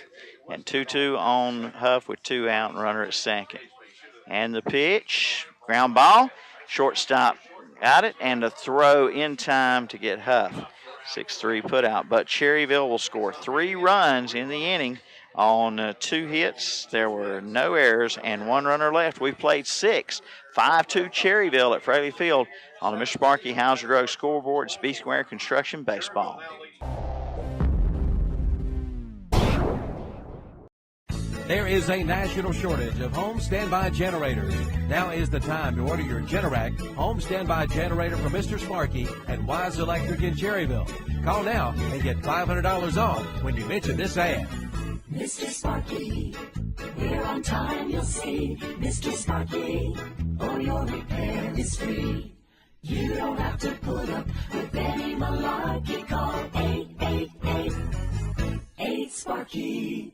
And 2-2 on Huff with 2 out and runner at second. And the pitch, ground ball, shortstop got it, and the throw in time to get Huff. 6-3 put out. But Cherryville will score 3 runs in the inning on 2 hits. There were no errors and 1 runner left. We've played 6. 5-2 Cherryville at Fraley Field on the Mr. Sparky Hauser Grove scoreboard. It's B Square Construction Baseball. There is a national shortage of home standby generators. Now is the time to order your Generac home standby generator from Mr. Sparky and Wise Electric in Cherryville. Call now and get $500 off when you mention this ad. Mr. Sparky, we're on time, you'll see. Mr. Sparky, all your repair is free. You don't have to put up with any malarkey. Call 888-8-Sparky.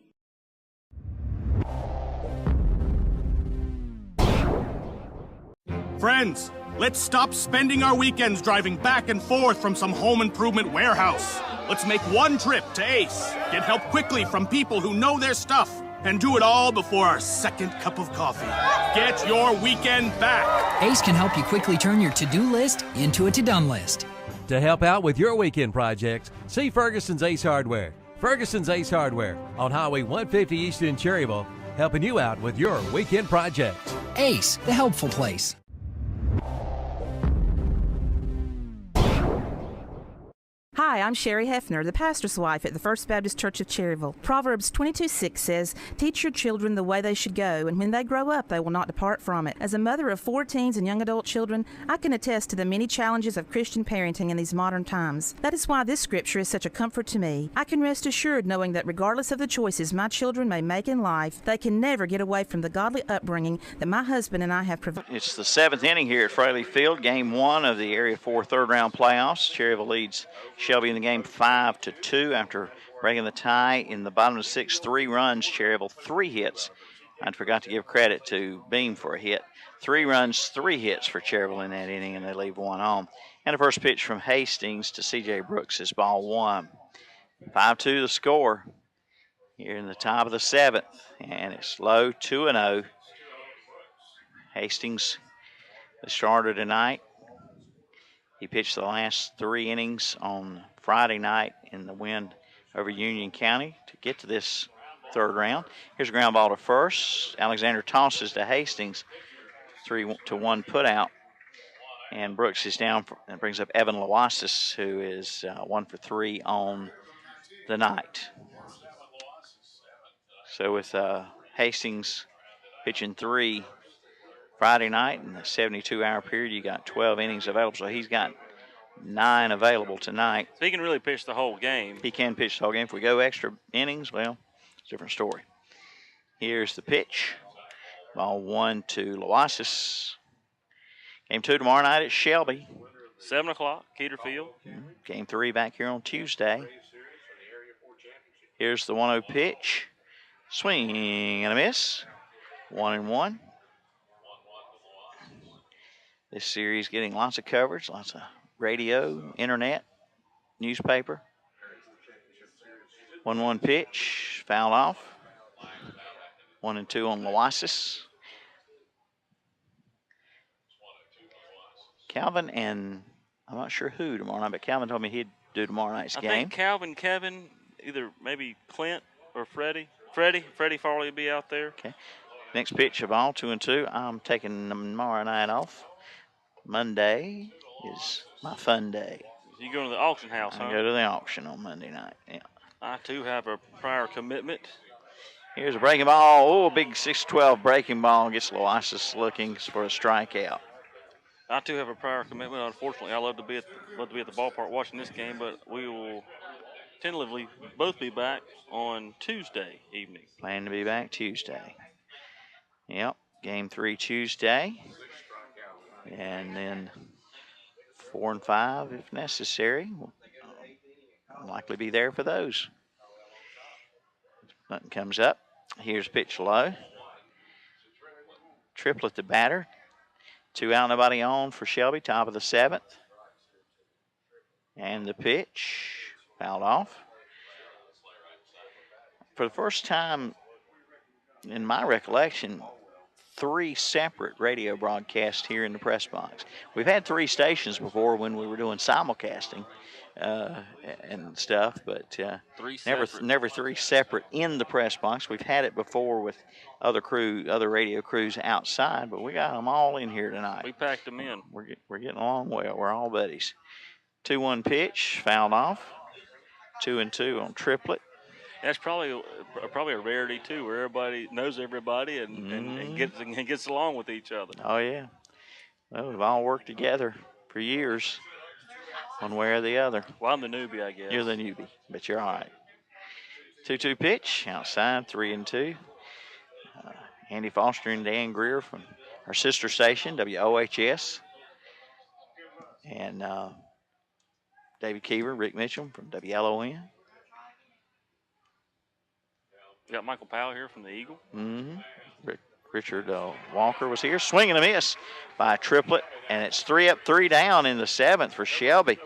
Friends, let's stop spending our weekends driving back and forth from some home improvement warehouse. Let's make one trip to Ace, get help quickly from people who know their stuff, and do it all before our second cup of coffee. Get your weekend back. Ace can help you quickly turn your to-do list into a to-done list. To help out with your weekend projects, see Ferguson's Ace Hardware. Ferguson's Ace Hardware on Highway 150 East in Cherryville, helping you out with your weekend projects. Ace, the helpful place. Hi, I'm Sherry Hefner, the pastor's wife at the First Baptist Church of Cherryville. Proverbs 22:6 says, "Teach your children the way they should go, and when they grow up, they will not depart from it." As a mother of 4 teens and young adult children, I can attest to the many challenges of Christian parenting in these modern times. That is why this scripture is such a comfort to me. I can rest assured knowing that regardless of the choices my children may make in life, they can never get away from the godly upbringing that my husband and I have provided. It's the 7th inning here at Fraley Field, game 1 of the Area 4 third-round playoffs. Cherryville leads Shelby in the game 5-2 after breaking the tie in the bottom of the 6th. 3 runs, Cherryville 3 hits. I forgot to give credit to Beam for a hit. 3 runs, 3 hits for Cherryville in that inning, and they leave 1 on. And the first pitch from Hastings to C.J. Brooks is ball 1. 5-2 the score here in the top of the 7th, and it's low 2-0. Hastings, the starter tonight. He pitched the last 3 innings on Friday night in the win over Union County to get to this third round. Here's a ground ball to first. Alexander tosses to Hastings. 3-1 put out. And Brooks is down and brings up Evan Lawasis, who is 1 for 3 on the night. So with Hastings pitching 3 Friday night in the 72-hour period, you got 12 innings available. So he's got 9 available tonight. So he can really pitch the whole game. He can pitch the whole game. If we go extra innings, well, it's a different story. Here's the pitch. Ball 1 to Loasis. Game 2 tomorrow night at Shelby. 7 o'clock, Keeter Field. Game 3 back here on Tuesday. Here's the 1-0 pitch. Swing and a miss. 1-1. This series getting lots of coverage, lots of radio, internet, newspaper. 1-1 pitch, fouled off. 1-2 on Loasis. Calvin and I'm not sure who tomorrow night, but Calvin told me he'd do tomorrow night's game. I think Calvin, Kevin, either maybe Clint or Freddie. Freddie Farley will be out there. Okay. Next pitch, a ball, 2-2. I'm taking tomorrow night off. Monday is my fun day. You go to the auction house, huh? I go to the auction on Monday night, yeah. I, too, have a prior commitment. Here's a breaking ball. Oh, a big 6-12 breaking ball gets Loasis looking for a strikeout. I, too, have a prior commitment. Unfortunately, I love to be at the ballpark watching this game, but we will tentatively both be back on Tuesday evening. Plan to be back Tuesday. Yep, game 3 Tuesday. And then 4 and 5 if necessary. I'll likely be there for those. Nothing comes up. Here's pitch low. Triplet the batter. 2 out, nobody on for Shelby, top of the 7th. And the pitch, fouled off. For the first time in my recollection, 3 separate radio broadcasts here in the press box. We've had 3 stations before when we were doing simulcasting and stuff, but never 3 separate in the press box. We've had it before with other radio crews outside, but we got them all in here tonight. We packed them in. We're getting along well. We're all buddies. 2-1 pitch, fouled off. 2-2 on triplet. That's probably a rarity too, where everybody knows everybody and gets along with each other. Oh yeah. Well, we've all worked together for years, one way or the other. Well, I'm the newbie, I guess. You're the newbie, but you're all right. 2-2 pitch, outside, 3-2. Andy Foster and Dan Greer from our sister station, WOHS. And David Keever, Rick Mitchell from WLON. We got Michael Powell here from the Eagle. Richard Walker was here. Swing and a miss by triplet. And it's 3 up, 3 down in the 7th for Shelby.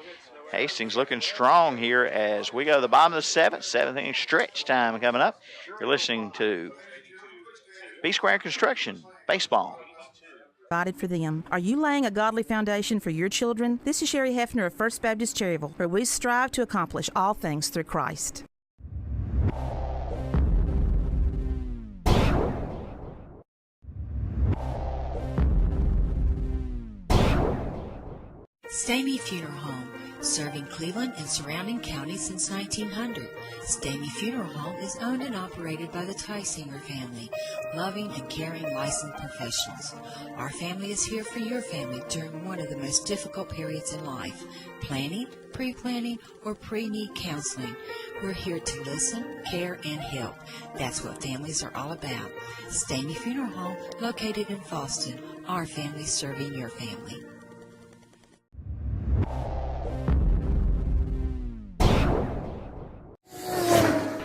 Hastings looking strong here as we go to the bottom of the 7th inning stretch time coming up. You're listening to B-Square Construction Baseball. Provided for them. Are you laying a godly foundation for your children? This is Sherry Hefner of First Baptist Cherryville, where we strive to accomplish all things through Christ. Stamey Funeral Home, serving Cleveland and surrounding counties since 1900. Stamey Funeral Home is owned and operated by the Tysinger family, loving and caring licensed professionals. Our family is here for your family during one of the most difficult periods in life, planning, pre-planning, or pre-need counseling. We're here to listen, care, and help. That's what families are all about. Stamey Funeral Home, located in Fallston, our family serving your family.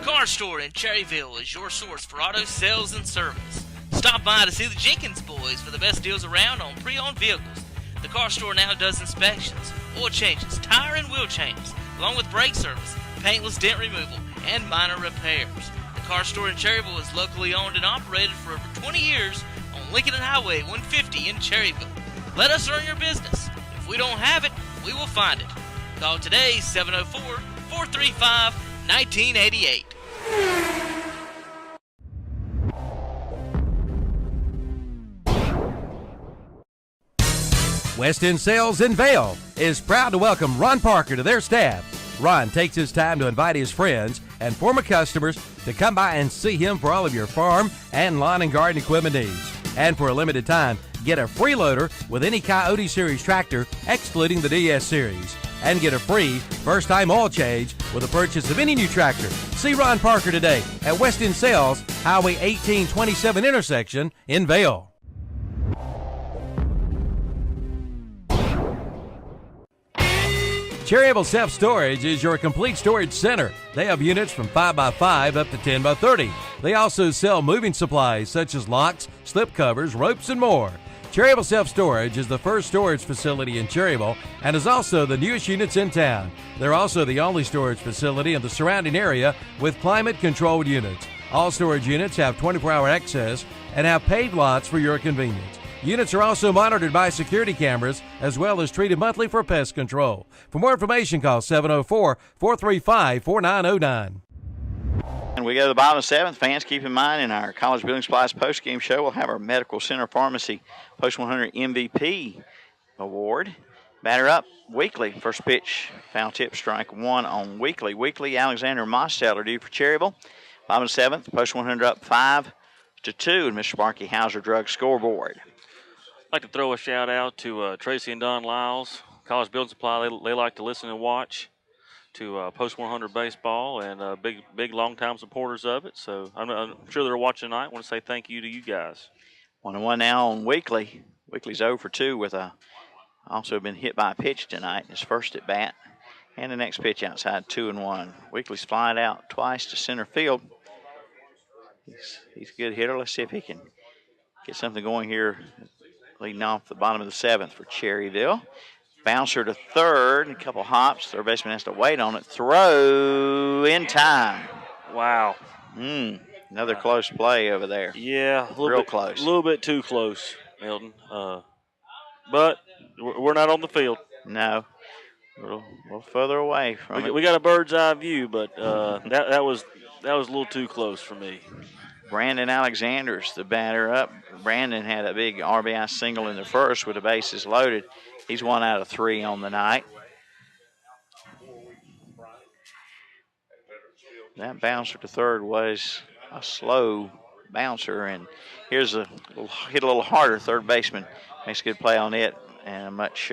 Car Store in Cherryville is your source for auto sales and service. Stop by to see the Jenkins boys for the best deals around on pre-owned vehicles. The Car Store now does inspections, oil changes, tire and wheel changes, along with brake service, paintless dent removal, and minor repairs. The Car Store in Cherryville is locally owned and operated for over 20 years on Lincoln and Highway 150 in Cherryville. Let us earn your business. If we don't have it, we will find it. Call today, 704-435-1988. West End Sales in Vail is proud to welcome Ron Parker to their staff. Ron takes his time to invite his friends and former customers to come by and see him for all of your farm and lawn and garden equipment needs. And for a limited time, get a free loader with any Coyote Series tractor, excluding the DS Series. and get a free first-time oil change with the purchase of any new tractor. See Ron Parker today at West End Sales, Highway 1827 intersection in Vale. Cherryville Self-Storage is your complete storage center. They have units from 5x5 up to 10x30. They also sell moving supplies such as locks, slip covers, ropes, and more. Cherryville Self-Storage is the first storage facility in Cherryville and is also the newest units in town. They're also the only storage facility in the surrounding area with climate-controlled units. All storage units have 24-hour access and have paved lots for your convenience. Units are also monitored by security cameras as well as treated monthly for pest control. For more information, call 704-435-4909. And we go to the bottom of the seventh. Fans, keep in mind, in our College Building Supplies post-game show, we'll have our Medical Center Pharmacy Post 100 MVP award. Batter up, Weekly. First pitch, foul tip, strike one on Weekly. Weekly, Alexander Mosteller due for Cherryville. Bottom of the seventh, Post 100 up 5-2, and Mr. Sparky Hauser Drug scoreboard. I'd like to throw a shout out to Tracy and Don Lyles, College Building Supply. They like to listen and watch to Post 100 baseball, and big long-time supporters of it. So I'm sure they're watching tonight. I want to say thank you to you guys. 1-1 now on Weekly. Weekly's 0 for 2 with also been hit by a pitch tonight. His first at bat, and the next pitch outside 2-1. Weekly's flying out twice to center field. He's a good hitter. Let's see if he can get something going here. Leading off the bottom of the seventh for Cherryville. Bouncer to third, a couple hops. Third baseman has to wait on it. Throw in time. Wow. Another close play over there. Yeah, real close. A little bit too close, Milton. But we're not on the field. No. A little further away from it. We got a bird's eye view, but that was a little too close for me. Brandon Alexander's the batter up. Brandon had a big RBI single in the first with the bases loaded. He's 1 out of 3 on the night. That bouncer to third was a slow bouncer, and here's hit a little harder. Third baseman makes a good play on it, and a much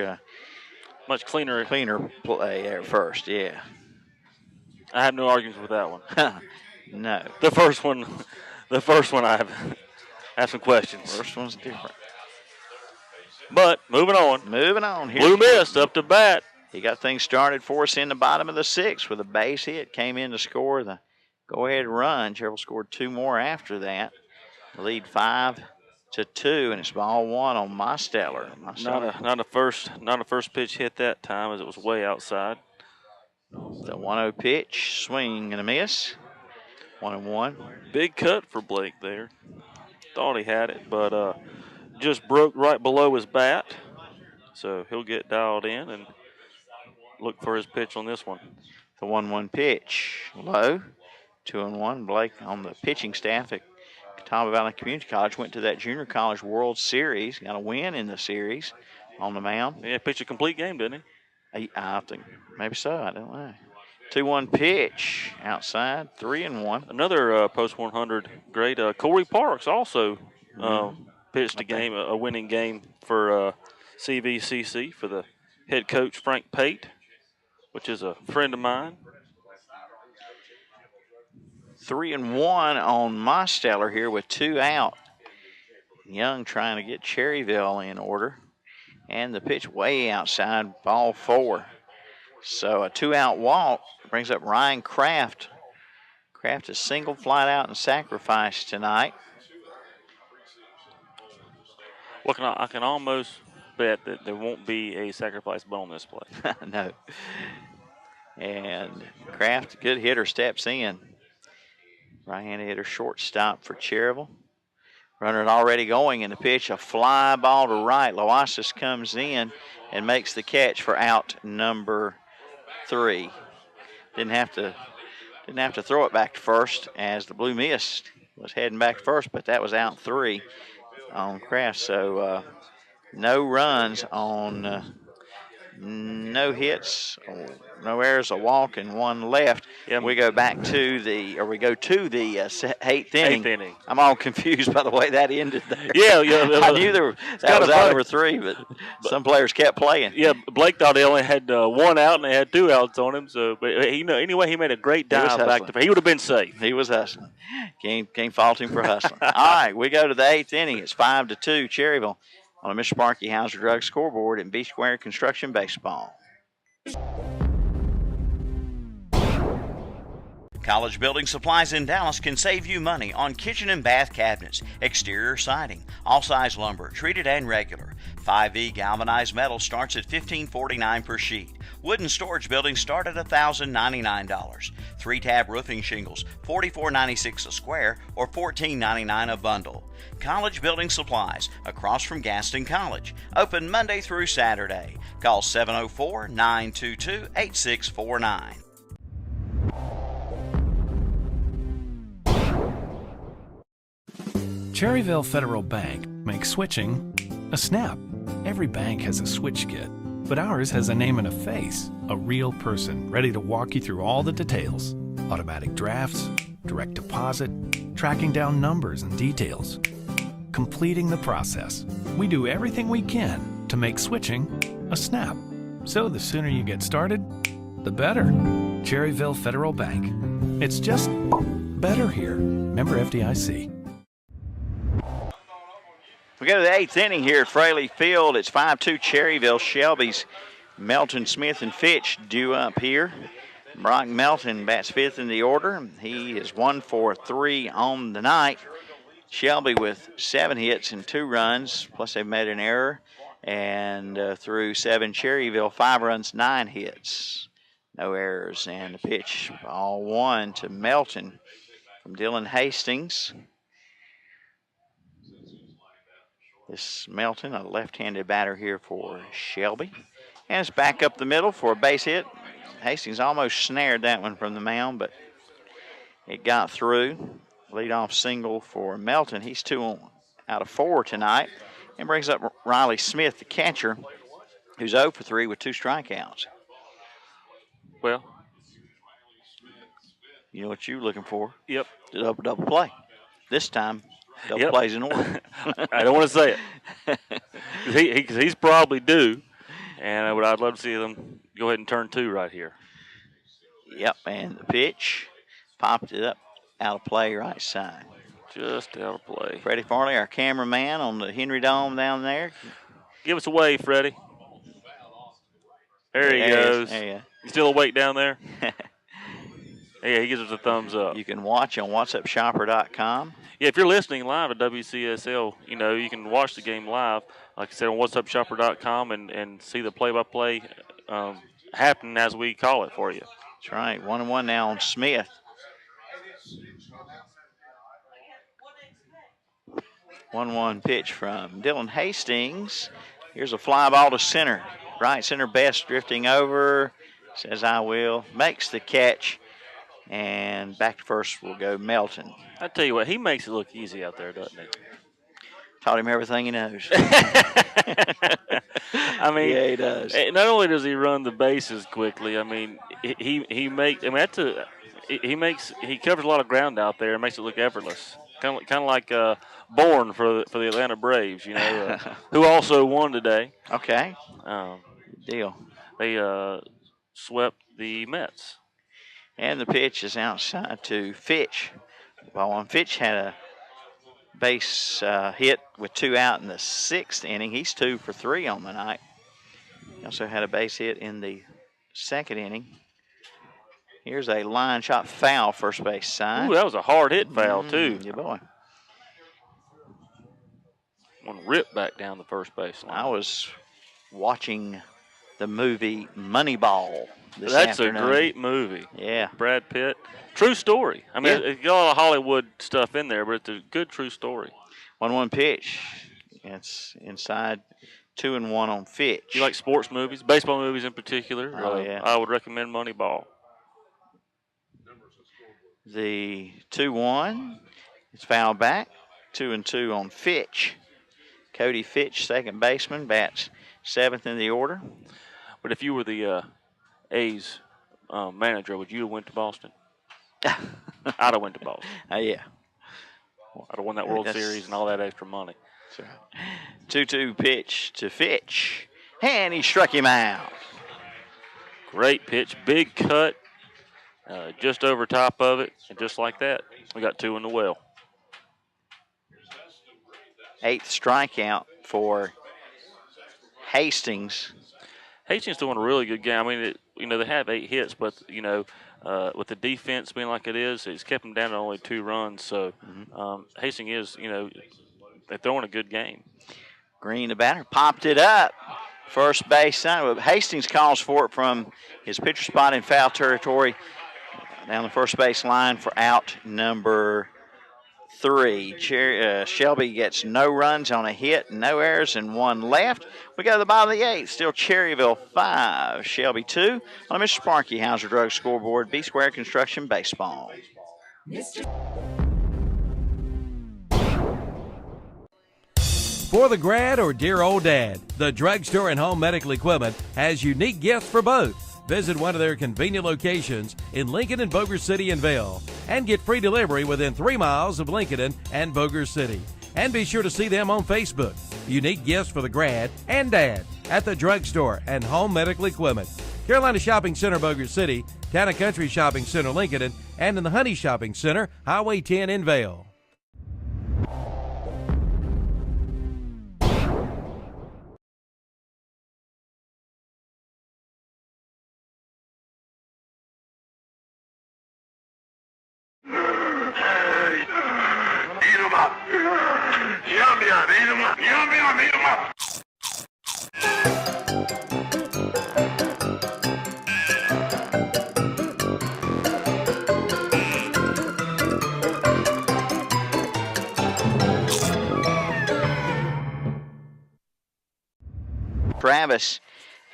cleaner play at first. Yeah, I have no arguments with that one. No, the first one I have some questions. First one's different. But moving on. Blue Mist up to bat. He got things started for us in the bottom of the sixth with a base hit. Came in to score the go-ahead run. Cherryville scored 2 more after that. The lead 5-2, and it's ball 1 on Mosteller. Not a first pitch hit that time, as it was way outside. The 1-0 pitch, swing and a miss. 1-1. Big cut for Blake there. Thought he had it, but just broke right below his bat. So he'll get dialed in and look for his pitch on this one. The 1-1 pitch, low. 2-1. Blake on the pitching staff at Catawba Valley Community College went to that Junior College World Series. Got a win in the series on the mound. Yeah, pitched a complete game, didn't he? I think maybe so. I don't know. 2-1 pitch outside, 3-1. Another Post 100 great. Corey Parks also pitched a winning game for CVCC for the head coach Frank Pate, which is a friend of mine. 3-1 on Mosteller here with 2 out. Young trying to get Cherryville in order. And the pitch way outside, ball 4. So a 2-out walk brings up Ryan Kraft. Kraft is single, flight out, and sacrificed tonight. Well, I can almost bet that there won't be a sacrifice bunt on this play. No. And Kraft, good hitter, steps in. Right-handed hitter, shortstop for Cherryville. Runner already going in the pitch, a fly ball to right. Loasis comes in and makes the catch for out number 3. Didn't have to throw it back to first as the Blue Mist was heading back to first, but that was out 3 on Kraft. So no runs on no hits, no errors, a walk, and one left. We go back to the 8th inning. 8th inning. I'm all confused by the way that ended there. Yeah. I knew that was out over 3, but some players kept playing. Yeah, Blake thought they only had 1 out and they had 2 outs on him. So, but anyway, he made a great dive back to. He would have been safe. He was hustling. Can't fault him for hustling. All right, we go to the 8th inning. It's 5-2 Cherryville on the Mr. Sparky Hauser Drug scoreboard in B Square Construction Baseball. College Building Supplies in Dallas can save you money on kitchen and bath cabinets, exterior siding, all-size lumber, treated and regular. 5E galvanized metal starts at $15.49 per sheet. Wooden storage buildings start at $1,099. 3-tab roofing shingles, $44.96 a square or $14.99 a bundle. College Building Supplies, across from Gaston College. Open Monday through Saturday. Call 704-922-8649. Cherryville Federal Bank makes switching a snap. Every bank has a switch kit, but ours has a name and a face, a real person ready to walk you through all the details. Automatic drafts, direct deposit, tracking down numbers and details. Completing the process. We do everything we can to make switching a snap. So the sooner you get started, the better. Cherryville Federal Bank. It's just better here. Member FDIC. We go to the 8th inning here at Fraley Field. It's 5-2 Cherryville. Shelby's Melton, Smith, and Fitch due up here. Brock Melton bats 5th in the order. He is 1 for 3 on the night. Shelby with 7 hits and 2 runs, plus they've made an error. And through 7, Cherryville, 5 runs, 9 hits. No errors. And the pitch, ball 1 to Melton from Dylan Hastings. This Melton, a left-handed batter here for Shelby. And it's back up the middle for a base hit. Hastings almost snared that one from the mound, but it got through. Leadoff single for Melton. He's 2 out of 4 tonight. And brings up Riley Smith, the catcher, who's 0 for 3 with 2 strikeouts. Well, you know what you're looking for? Yep. Double play. This time, double plays in order. I don't want to say it. Because he's probably due. And I'd love to see them go ahead and turn 2 right here. Yep, and the pitch popped it up out of play right side. Just out of play. Freddie Farley, our cameraman on the Henry Dome down there. Give us a wave, Freddie. There he goes. You still awake down there? Yeah, he gives us a thumbs up. You can watch on whatsupshopper.com. Yeah, if you're listening live at WCSL, you can watch the game live, like I said, on whatsupshopper.com and see the play-by-play happening as we call it for you. That's right. 1-1 now on Smith. 1-1 pitch from Dylan Hastings. Here's a fly ball to center. Right center Best drifting over. Says I will. Makes the catch. And back to first will go Melton. I tell you what, he makes it look easy out there, doesn't he? Taught him everything he knows. I mean, yeah, he does. Not only does he run the bases quickly, I mean, he covers a lot of ground out there and makes it look effortless. Kind of like Bourne for the Atlanta Braves, who also won today. Okay. Deal. They swept the Mets. And the pitch is outside to Fitch. Ball 1. Fitch had a base hit with 2 out in the 6th inning. He's 2 for 3 on the night. He also had a base hit in the 2nd inning. Here's a line shot foul, first base side. Ooh, that was a hard hit foul, too. Yeah, boy. One rip back down the first base line. I was watching the movie Moneyball this That's afternoon. A great movie. Yeah. Brad Pitt. True story. I mean, it's got a lot of Hollywood stuff in there, but it's a good true story. 1-1 pitch. It's inside 2-1 on Fitch. You like sports movies, baseball movies in particular? Oh, yeah. I would recommend Moneyball. The 2-1. It's fouled back. 2-2 on Fitch. Cody Fitch, second baseman, bats 7th in the order. But if you were the A's manager, would you have went to Boston? I'd have went to Boston. Yeah. I'd have won that World Series and all that extra money. That's right. 2-2 pitch to Fitch, and he struck him out. Great pitch, big cut, just over top of it, and just like that, we got 2 in the well. 8th strikeout for Hastings. Hastings doing a really good game. I mean, they have 8 hits, but with the defense being like it is, it's kept them down to only 2 runs. So Hastings is, they're throwing a good game. Green, the batter, popped it up. First base side. Hastings calls for it from his pitcher spot in foul territory down the first base line for out number 3. Shelby gets no runs on a hit, no errors, and 1 left. We go to the bottom of the 8th. Still Cherryville 5, Shelby 2 on Mr. Sparky Hauser Drug Scoreboard, B-Square Construction Baseball. For the grad or dear old dad, the Drugstore and Home Medical Equipment has unique gifts for both. Visit one of their convenient locations in Lincoln and Boger City and Vail and get free delivery within 3 miles of Lincoln and Boger City. And be sure to see them on Facebook. Unique gifts for the grad and dad at the Drugstore and Home Medical Equipment. Carolina Shopping Center, Boger City, Town and Country Shopping Center, Lincoln, and in the Honey Shopping Center, Highway 10 in Vail. Travis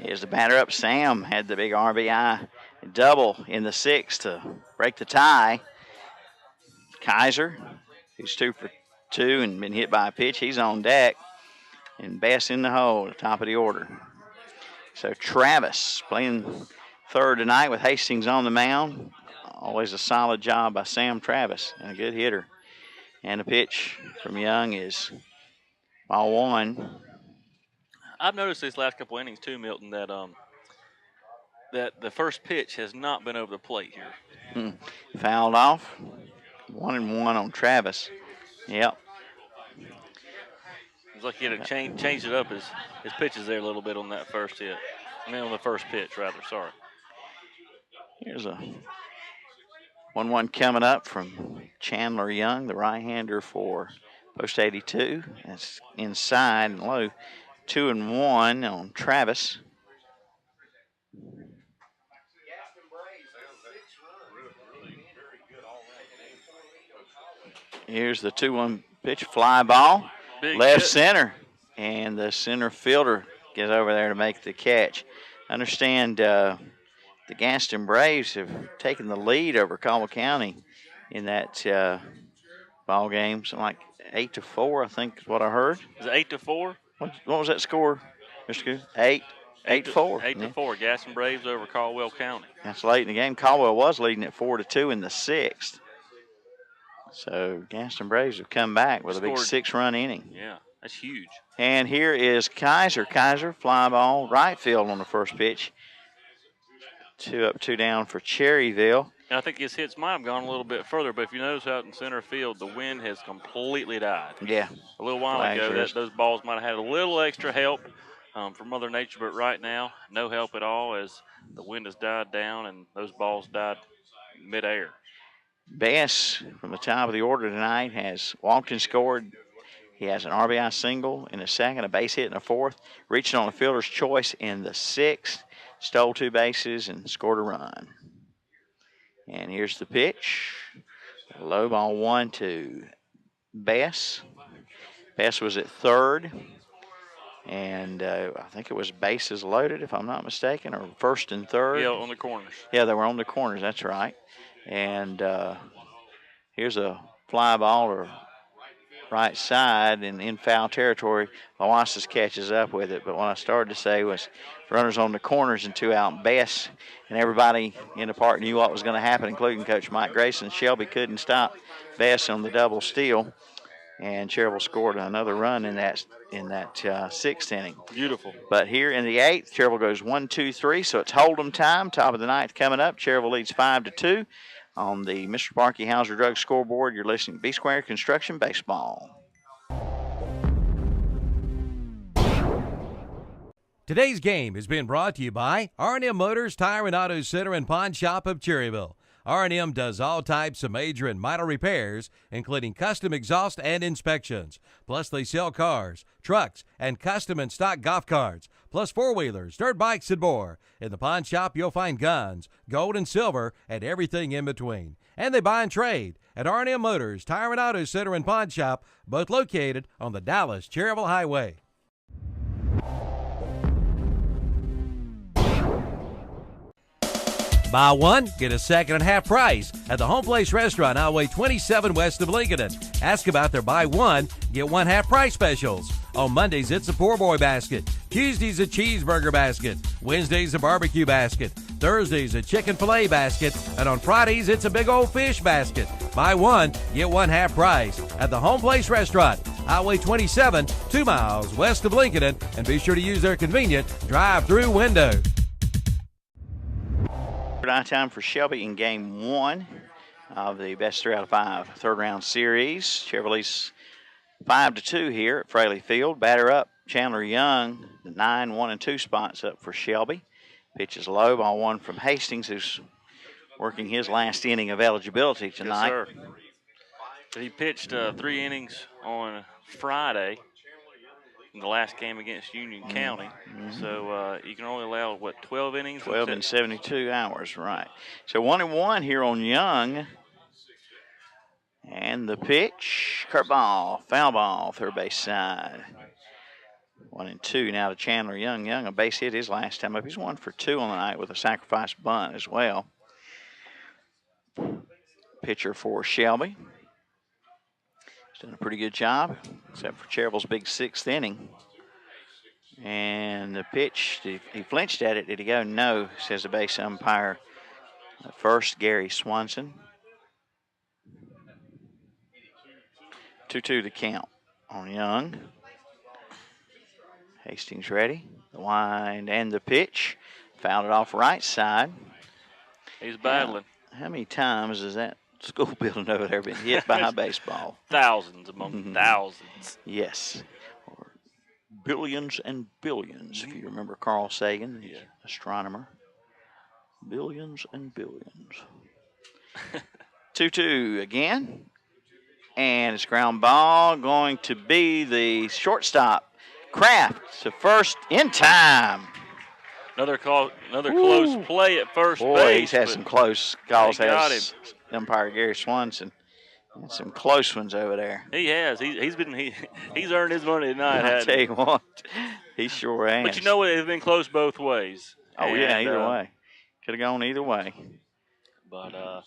is the batter up. Sam had the big RBI double in the 6th to break the tie. Kaiser, who's 2 for 2 and been hit by a pitch, he's on deck. And Bess in the hole, top of the order. So Travis playing third tonight with Hastings on the mound. Always a solid job by Sam Travis and a good hitter. And the pitch from Young is ball 1. I've noticed these last couple innings too, Milton, that that the first pitch has not been over the plate here. Fouled off. 1-1 on Travis. Yep. It's like he had to change it up his pitches there a little bit on that first hit. I mean, on the first pitch, rather. Sorry. Here's a 1-1 coming up from Chandler Young, the right-hander for post 82. That's inside and low. 2-1 on Travis. Here's the 2-1 pitch, fly ball, Big left hit. center, and the center fielder gets over there to make the catch. Understand the Gaston Braves have taken the lead over Caldwell County in that ball game, something like 8-4, I think is what I heard. Is it 8-4? What was that score, Mr. Goose? 8-4. 8-4. Gaston Braves over Caldwell County. That's late in the game. Caldwell was leading at 4-2 in the 6th. So Gaston Braves have come back with a big 6-run inning. Yeah, that's huge. And here is Kaiser. Kaiser, fly ball, right field on the first pitch. 2 up, 2 down for Cherryville. And I think his hits might have gone a little bit further, but if you notice out in center field, the wind has completely died. Yeah. A little while ago, those balls might have had a little extra help from Mother Nature, but right now, no help at all as the wind has died down and those balls died midair. Bess, from the top of the order tonight, has walked and scored. He has an RBI single in the 2nd, a base hit in the 4th, reached on a fielder's choice in the 6th, stole 2 bases, and scored a run. And here's the pitch. Low ball 1-2. Bess. Bess was at third. And I think it was bases loaded, if I'm not mistaken, or first and third. Yeah, on the corners. Yeah, they were on the corners. That's right. And here's a fly ball or right side and in foul territory. Oasis catches up with it. But what I started to say was runners on the corners and 2 out. Bess and everybody in the park knew what was going to happen, including Coach Mike Grayson. Shelby couldn't stop Bess on the double steal. And Cherryville scored another run in that 6th inning. Beautiful. But here in the 8th, Cherryville goes 1-2-3, so it's hold'em time. Top of the 9th coming up. Cherryville leads 5-2 on the Mr. Parkey Hauser Drug scoreboard. You're listening to B Square Construction Baseball. Today's game has been brought to you by R&M Motors Tire and Auto Center and Pawn Shop of Cherryville. R&M does all types of major and minor repairs, including custom exhaust and inspections. Plus, they sell cars, trucks, and custom and stock golf carts, plus four-wheelers, dirt bikes, and more. In the pawn shop, you'll find guns, gold and silver, and everything in between. And they buy and trade at R&M Motors, Tire and Auto Center and Pawn Shop, both located on the Dallas-Cherryville Highway. Buy one, get a second at half price at the Home Place Restaurant, Highway 27 west of Lincoln. Ask about their buy one, get one half price specials. On Mondays, it's a poor boy basket. Tuesdays, a cheeseburger basket. Wednesdays, a barbecue basket. Thursdays, a chicken filet basket. And on Fridays, it's a big old fish basket. Buy one, get one half price at the Home Place Restaurant, Highway 27, 2 miles west of Lincoln. And be sure to use their convenient drive-through window. Time for Shelby in game 1 of the best 3 out of 5 third round series. Cherryville's 5-2 here at Fraley Field. Batter up, Chandler Young, the 9, 1, and 2 spots up for Shelby. Pitch is low, ball 1 from Hastings, who's working his last inning of eligibility tonight. Yes, sir. He pitched 3 innings on Friday in the last game against Union County. So you can only allow, 12 innings? 12 in 72 hours, right. So 1-1 here on Young. And the pitch, curveball, foul ball, third base side. 1-2 now to Chandler Young. Young, a base hit his last time up. He's 1 for 2 on the night with a sacrifice bunt as well. Pitcher for Shelby. He's done a pretty good job, except for Cherryville's big 6th inning. And the pitch, he flinched at it. Did he go? No, says the base umpire. First, Gary Swanson. 2-2 to count on Young. Hastings ready. The wind and the pitch. Fouled it off right side. He's battling. How many times has that school building over there been hit by a baseball? Thousands among thousands. Yes. Or billions and billions, if you remember Carl Sagan, the astronomer. Billions and billions. 2-2 again. And it's ground ball going to be the shortstop. Kraft to first in time. Another close play at first Boy, base. he's had some close calls. Has umpire Gary Swanson. And some close ones over there. He has. He's earned his money tonight. I tell you what, he sure has. But you know what? It's been close both ways. Oh, yeah, either way. Could have gone either way. But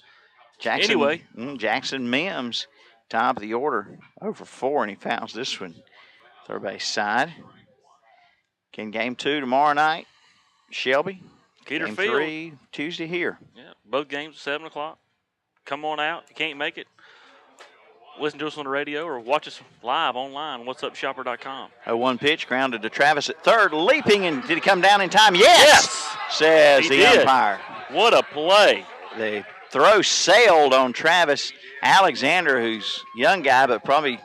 Jackson, anyway. Jackson Mims, top of the order, over 4, and he fouls this one. Third base side. Game 2 tomorrow night. Shelby. Keeter Game Field. 3 Tuesday here. Yeah, both games 7 o'clock. Come on out. If you can't make it, listen to us on the radio or watch us live online, whatsupshopper.com. 0-1 pitch, grounded to Travis at third, leaping, and did he come down in time? Yes! Says the umpire. What a play. The throw sailed on Travis Alexander, who's a young guy, but probably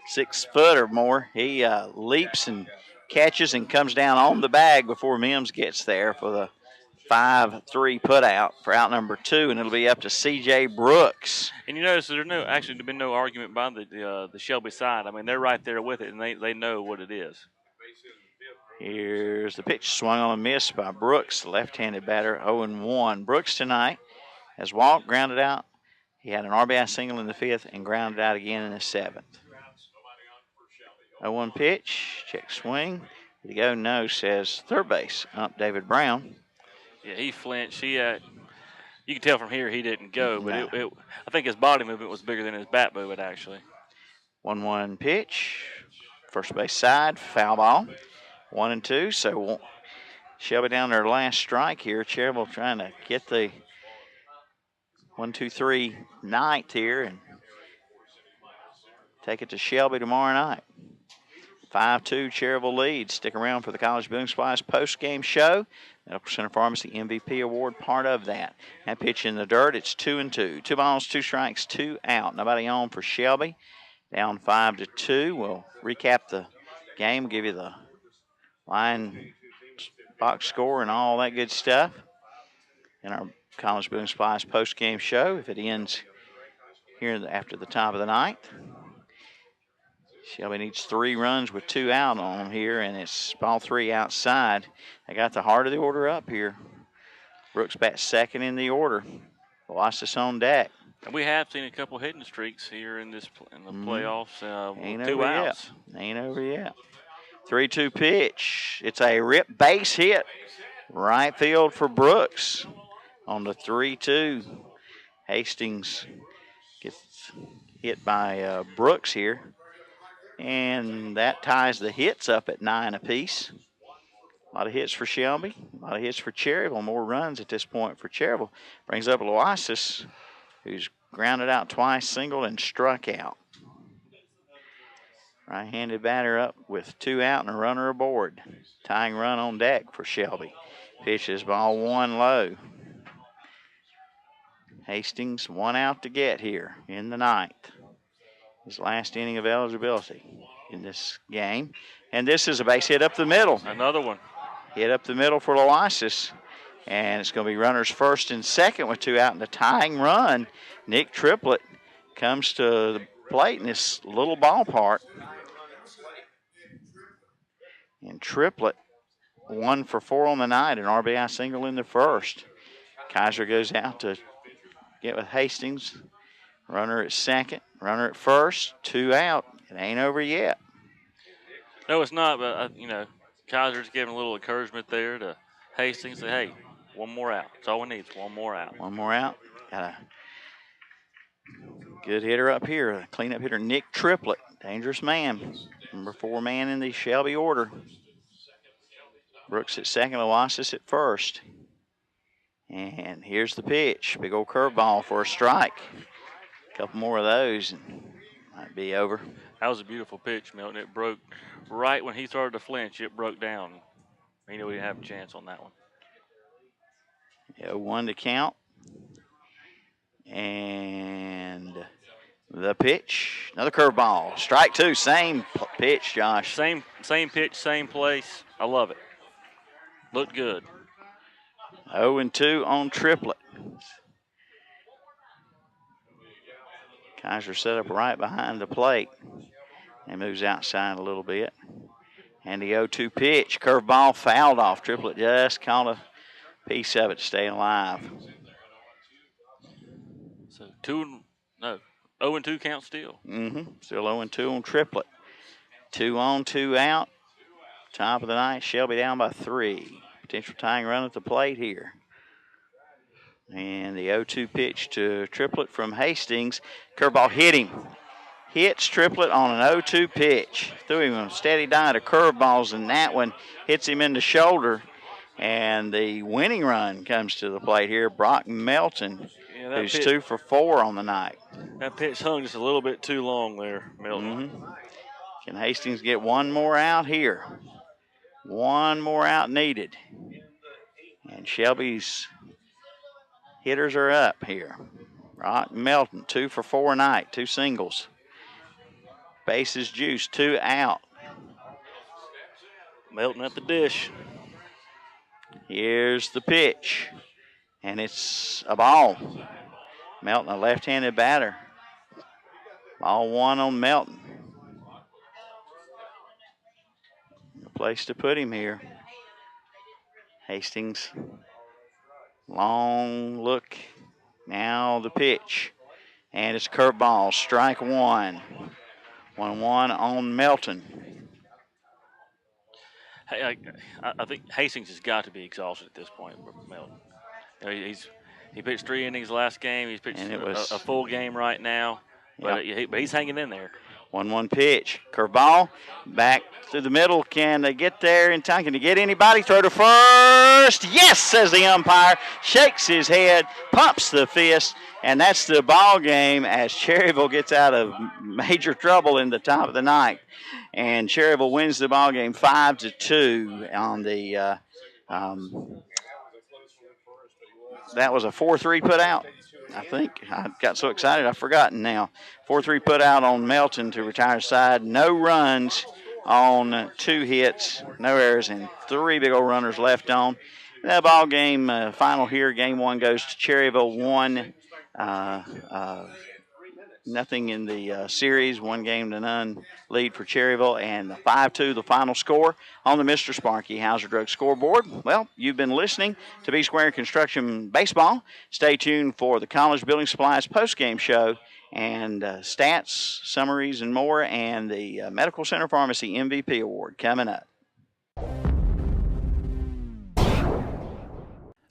6 foot or more. He leaps and catches and comes down on the bag before Mims gets there for the 5-3 put out for out number 2, and it'll be up to C.J. Brooks. And you notice there's been no argument by the Shelby side. I mean, they're right there with it, and they know what it is. Here's the pitch, swung on a miss by Brooks, the left-handed batter, 0-1. Brooks tonight has walked, grounded out. He had an RBI single in the 5th and grounded out again in the 7th. 0-1 pitch, check swing. Did he go? No, says third base, David Brown. Yeah, he flinched. You can tell from here he didn't go, but I think his body movement was bigger than his bat movement, actually. 1-1 pitch. First base side, foul ball. 1-2. So Shelby down their last strike here. Cherryville trying to get the 1-2-3 ninth here and take it to Shelby tomorrow night. 5-2 Cherryville leads. Stick around for the College Boone Spice post-game show. Medical Center Pharmacy MVP Award part of that. That pitch in the dirt, it's 2-2. 2 balls, 2 strikes, 2 out. Nobody on for Shelby. Down 5-2. We'll recap the game, give you the line box score and all that good stuff in our College Boone Spice post-game show if it ends here after the top of the ninth. Shelby needs 3 runs with 2 out on them here, and it's ball 3 outside. They got the heart of the order up here. Brooks bats second in the order. Oasis on deck. And we have seen a couple hitting streaks here in the playoffs. Ain't with 2 over outs. yet. Ain't over yet. 3-2 pitch. It's a rip base hit. Right field for Brooks on the 3-2. Hastings gets hit by Brooks here. And that ties the hits up at 9 apiece. A lot of hits for Shelby, a lot of hits for Cherryville. More runs at this point for Cherryville. Brings up Oasis, who's grounded out twice, singled, and struck out. Right-handed batter up with 2 out and a runner aboard. Tying run on deck for Shelby. Pitches ball 1 low. Hastings 1 out to get here in the ninth. His last inning of eligibility in this game. And this is a base hit up the middle. Another one. Hit up the middle for Oasis. And it's going to be runners first and second with 2 out in the tying run. Nick Triplett comes to the plate in this little ballpark. And Triplett 1 for 4 on the night, an RBI single in the first. Kaiser goes out to get with Hastings. Runner at second, runner at first, 2 out. It ain't over yet. No, it's not, but, Kaiser's giving a little encouragement there to Hastings. Say, hey, 1 more out. That's all we need is 1 more out. 1 more out. Got a good hitter up here, a cleanup hitter, Nick Triplett. Dangerous man. Number 4 man in the Shelby order. Brooks at second, Oasis at first. And here's the pitch. Big old curveball for a strike. Couple more of those and might be over. That was a beautiful pitch, Milton. It broke right when he started to flinch. It broke down. He knew he didn't have a chance on that one. 0-1 to count. And the pitch. Another curveball. Strike 2. Same pitch, Josh. Same pitch, same place. I love it. Looked good. 0-2 on Triplett. Kaiser set up right behind the plate and moves outside a little bit. And the 0-2 pitch, curveball fouled off. Triplett just caught a piece of it to stay alive. So 0-2 count still. Still 0-2 on Triplett. 2 on, 2 out. Top of the ninth, Shelby down by 3. Potential tying run at the plate here. And the 0-2 pitch to Triplett from Hastings. Curveball hit him. Hits Triplett on an 0-2 pitch. Threw him a steady diet of curveballs, and that one hits him in the shoulder. And the winning run comes to the plate here. Brock Melton, who's 2 for 4 on the night. That pitch hung just a little bit too long there, Milton. Can Hastings get 1 more out here? 1 more out needed. And Shelby's hitters are up here. Brock Melton, 2 for 4 night, 2 singles. Bases juiced, 2 out. Melton at the dish. Here's the pitch. And it's a ball. Melton, a left-handed batter. Ball 1 on Melton. No place to put him here. Hastings. Long look. Now the pitch. And it's curveball. Strike 1. 1-1 on Melton. Hey, I think Hastings has got to be exhausted at this point, Melton. He pitched 3 innings last game. He's pitched a full game right now. But he's hanging in there. 1-1 pitch. Curveball. Back through the middle. Can they get there in time? Can they get anybody? Throw to first. Yes, says the umpire. Shakes his head, pumps the fist, and that's the ball game as Cherryville gets out of major trouble in the top of the ninth. And Cherryville wins the ball game 5-2 on the that was a 4-3 put out. I think I got so excited I've forgotten now. 4-3 put out on Melton to retire side. No runs on 2 hits, no errors, and 3 big old runners left on. That ball game final here. Game 1 goes to Cherryville 1. Nothing in the series, 1-0 lead for Cherryville, and 5-2 the final score on the Mr. Sparky Hauser Drug scoreboard. Well, you've been listening to B Square Construction Baseball. Stay tuned for the College Building Supplies postgame show and stats, summaries, and more, and the Medical Center Pharmacy MVP Award coming up.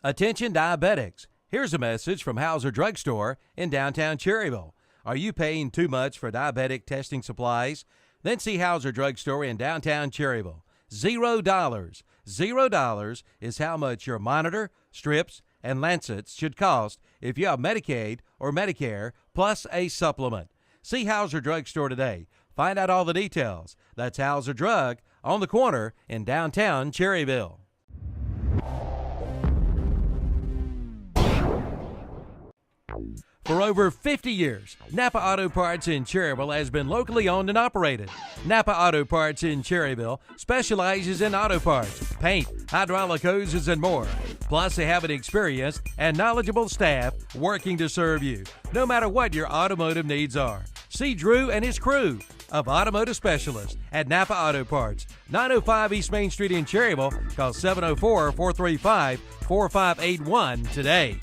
Attention diabetics. Here's a message from Hauser Drug Store in downtown Cherryville. Are you paying too much for diabetic testing supplies? Then see Hauser Drug Store in downtown Cherryville. $0. $0 is how much your monitor, strips, and lancets should cost if you have Medicaid or Medicare plus a supplement. See Hauser Drug Store today. Find out all the details. That's Hauser Drug on the corner in downtown Cherryville. For over 50 years, Napa Auto Parts in Cherryville has been locally owned and operated. Napa Auto Parts in Cherryville specializes in auto parts, paint, hydraulic hoses, and more. Plus, they have an experienced and knowledgeable staff working to serve you, no matter what your automotive needs are. See Drew and his crew of automotive specialists at Napa Auto Parts, 905 East Main Street in Cherryville. Call 704-435-4581 today.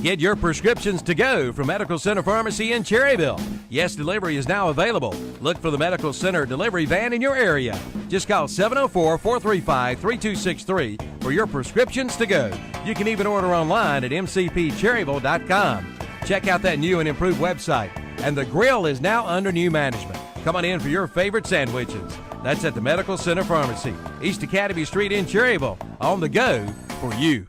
Get your prescriptions to go from Medical Center Pharmacy in Cherryville. Yes, delivery is now available. Look for the Medical Center delivery van in your area. Just call 704-435-3263 for your prescriptions to go. You can even order online at mcpcherryville.com. Check out that new and improved website. And the grill is now under new management. Come on in for your favorite sandwiches. That's at the Medical Center Pharmacy, East Academy Street in Cherryville. On the go for you.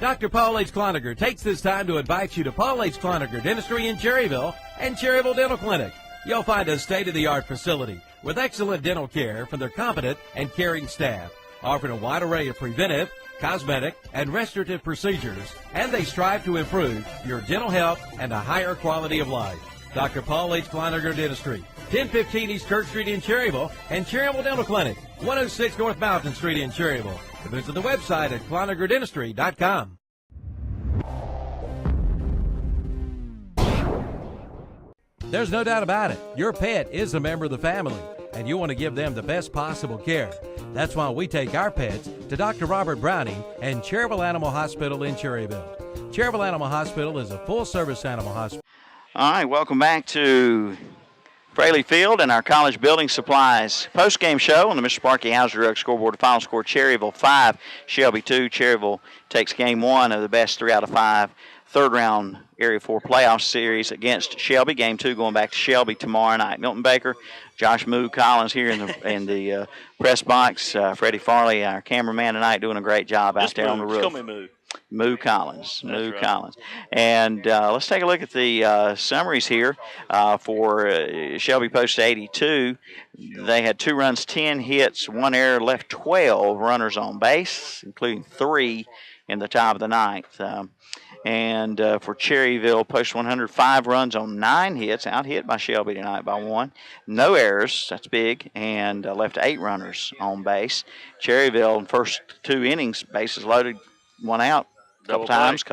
Dr. Paul H. Cloninger takes this time to invite you to Paul H. Cloninger Dentistry in Cherryville and Cherryville Dental Clinic. You'll find a state-of-the-art facility with excellent dental care from their competent and caring staff, offering a wide array of preventive, cosmetic, and restorative procedures, and they strive to improve your dental health and a higher quality of life. Dr. Paul H. Cloninger Dentistry, 1015 East Kirk Street in Cherryville, and Cherryville Dental Clinic, 106 North Mountain Street in Cherryville. Visit the website at CloningerDentistry.com. There's no doubt about it. Your pet is a member of the family, and you want to give them the best possible care. That's why we take our pets to Dr. Robert Browning and Cherryville Animal Hospital in Cherryville. Cherryville Animal Hospital is a full-service animal hospital. All right, welcome back to Fraley Field and our College Building Supplies post-game show on the Mr. Sparky Hauser Drug scoreboard. The final score, Cherryville 5, Shelby 2. Cherryville takes game 1 of the best 3 out of 5 third-round Area 4 playoff series against Shelby. Game 2 going back to Shelby tomorrow night. Milton Baker, Josh Moo Collins here in the press box. Freddie Farley, our cameraman tonight, doing a great job out there on the roof. Just call me Moo. Moo Collins. That's Moo right. Collins. And let's take a look at the summaries here for Shelby Post 82. They had 2 runs, 10 hits, 1 error, left 12 runners on base, including 3 in the top of the ninth. And for Cherryville, Post 100, 5 runs on 9 hits, out-hit by Shelby tonight by 1. No errors, that's big, and left 8 runners on base. Cherryville, in first 2 innings, bases loaded, 1 out. A couple times, a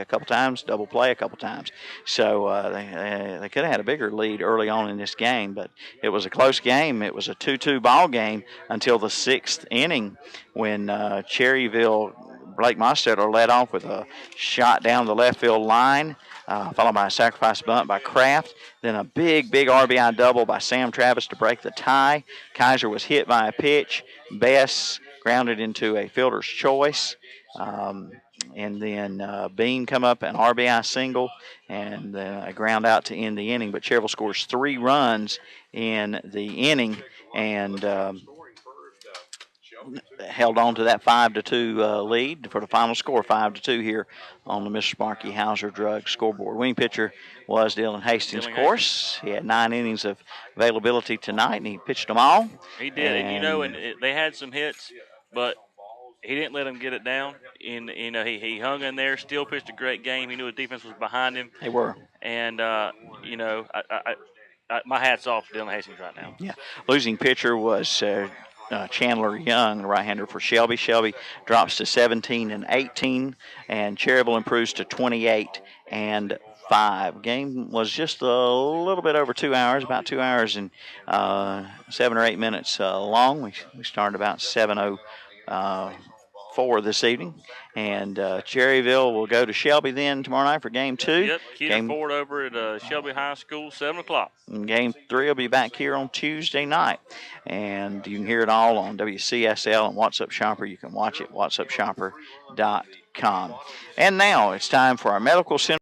couple times, double play a couple times. So they could have had a bigger lead early on in this game, but it was a close game. It was a 2-2 ball game until the 6th inning when Cherryville, Blake Mostetter led off with a shot down the left field line, followed by a sacrifice bunt by Kraft. Then a big RBI double by Sam Travis to break the tie. Kaiser was hit by a pitch. Bess grounded into a fielder's choice. And then Bean come up an RBI single and a ground out to end the inning. But Cherryville scores 3 runs in the inning and held on to that 5-2 lead for the final score, 5-2 here on the Mr. Sparky Hauser Drug scoreboard. Winning pitcher was Dylan Hastings, of course. He had 9 innings of availability tonight, and he pitched them all. He did, and they had some hits, but he didn't let them get it down. And he hung in there, still pitched a great game. He knew the defense was behind him. They were. And my hat's off to Dylan Hastings right now. Yeah, losing pitcher was Chandler Young, the right-hander for Shelby. Shelby drops to 17-18, and Cherryville improves to 28-5. Game was just a little bit over 2 hours, about 2 hours and 7 or 8 minutes long. We started about 7:04 this evening, and Cherryville will go to Shelby then tomorrow night for Game 2. Yep, Keener Ford over at Shelby High School, 7 o'clock. Game 3 will be back here on Tuesday night, and you can hear it all on WCSL and WhatsApp Shopper. You can watch it, whatsupshopper.com. And now it's time for our Medical Center.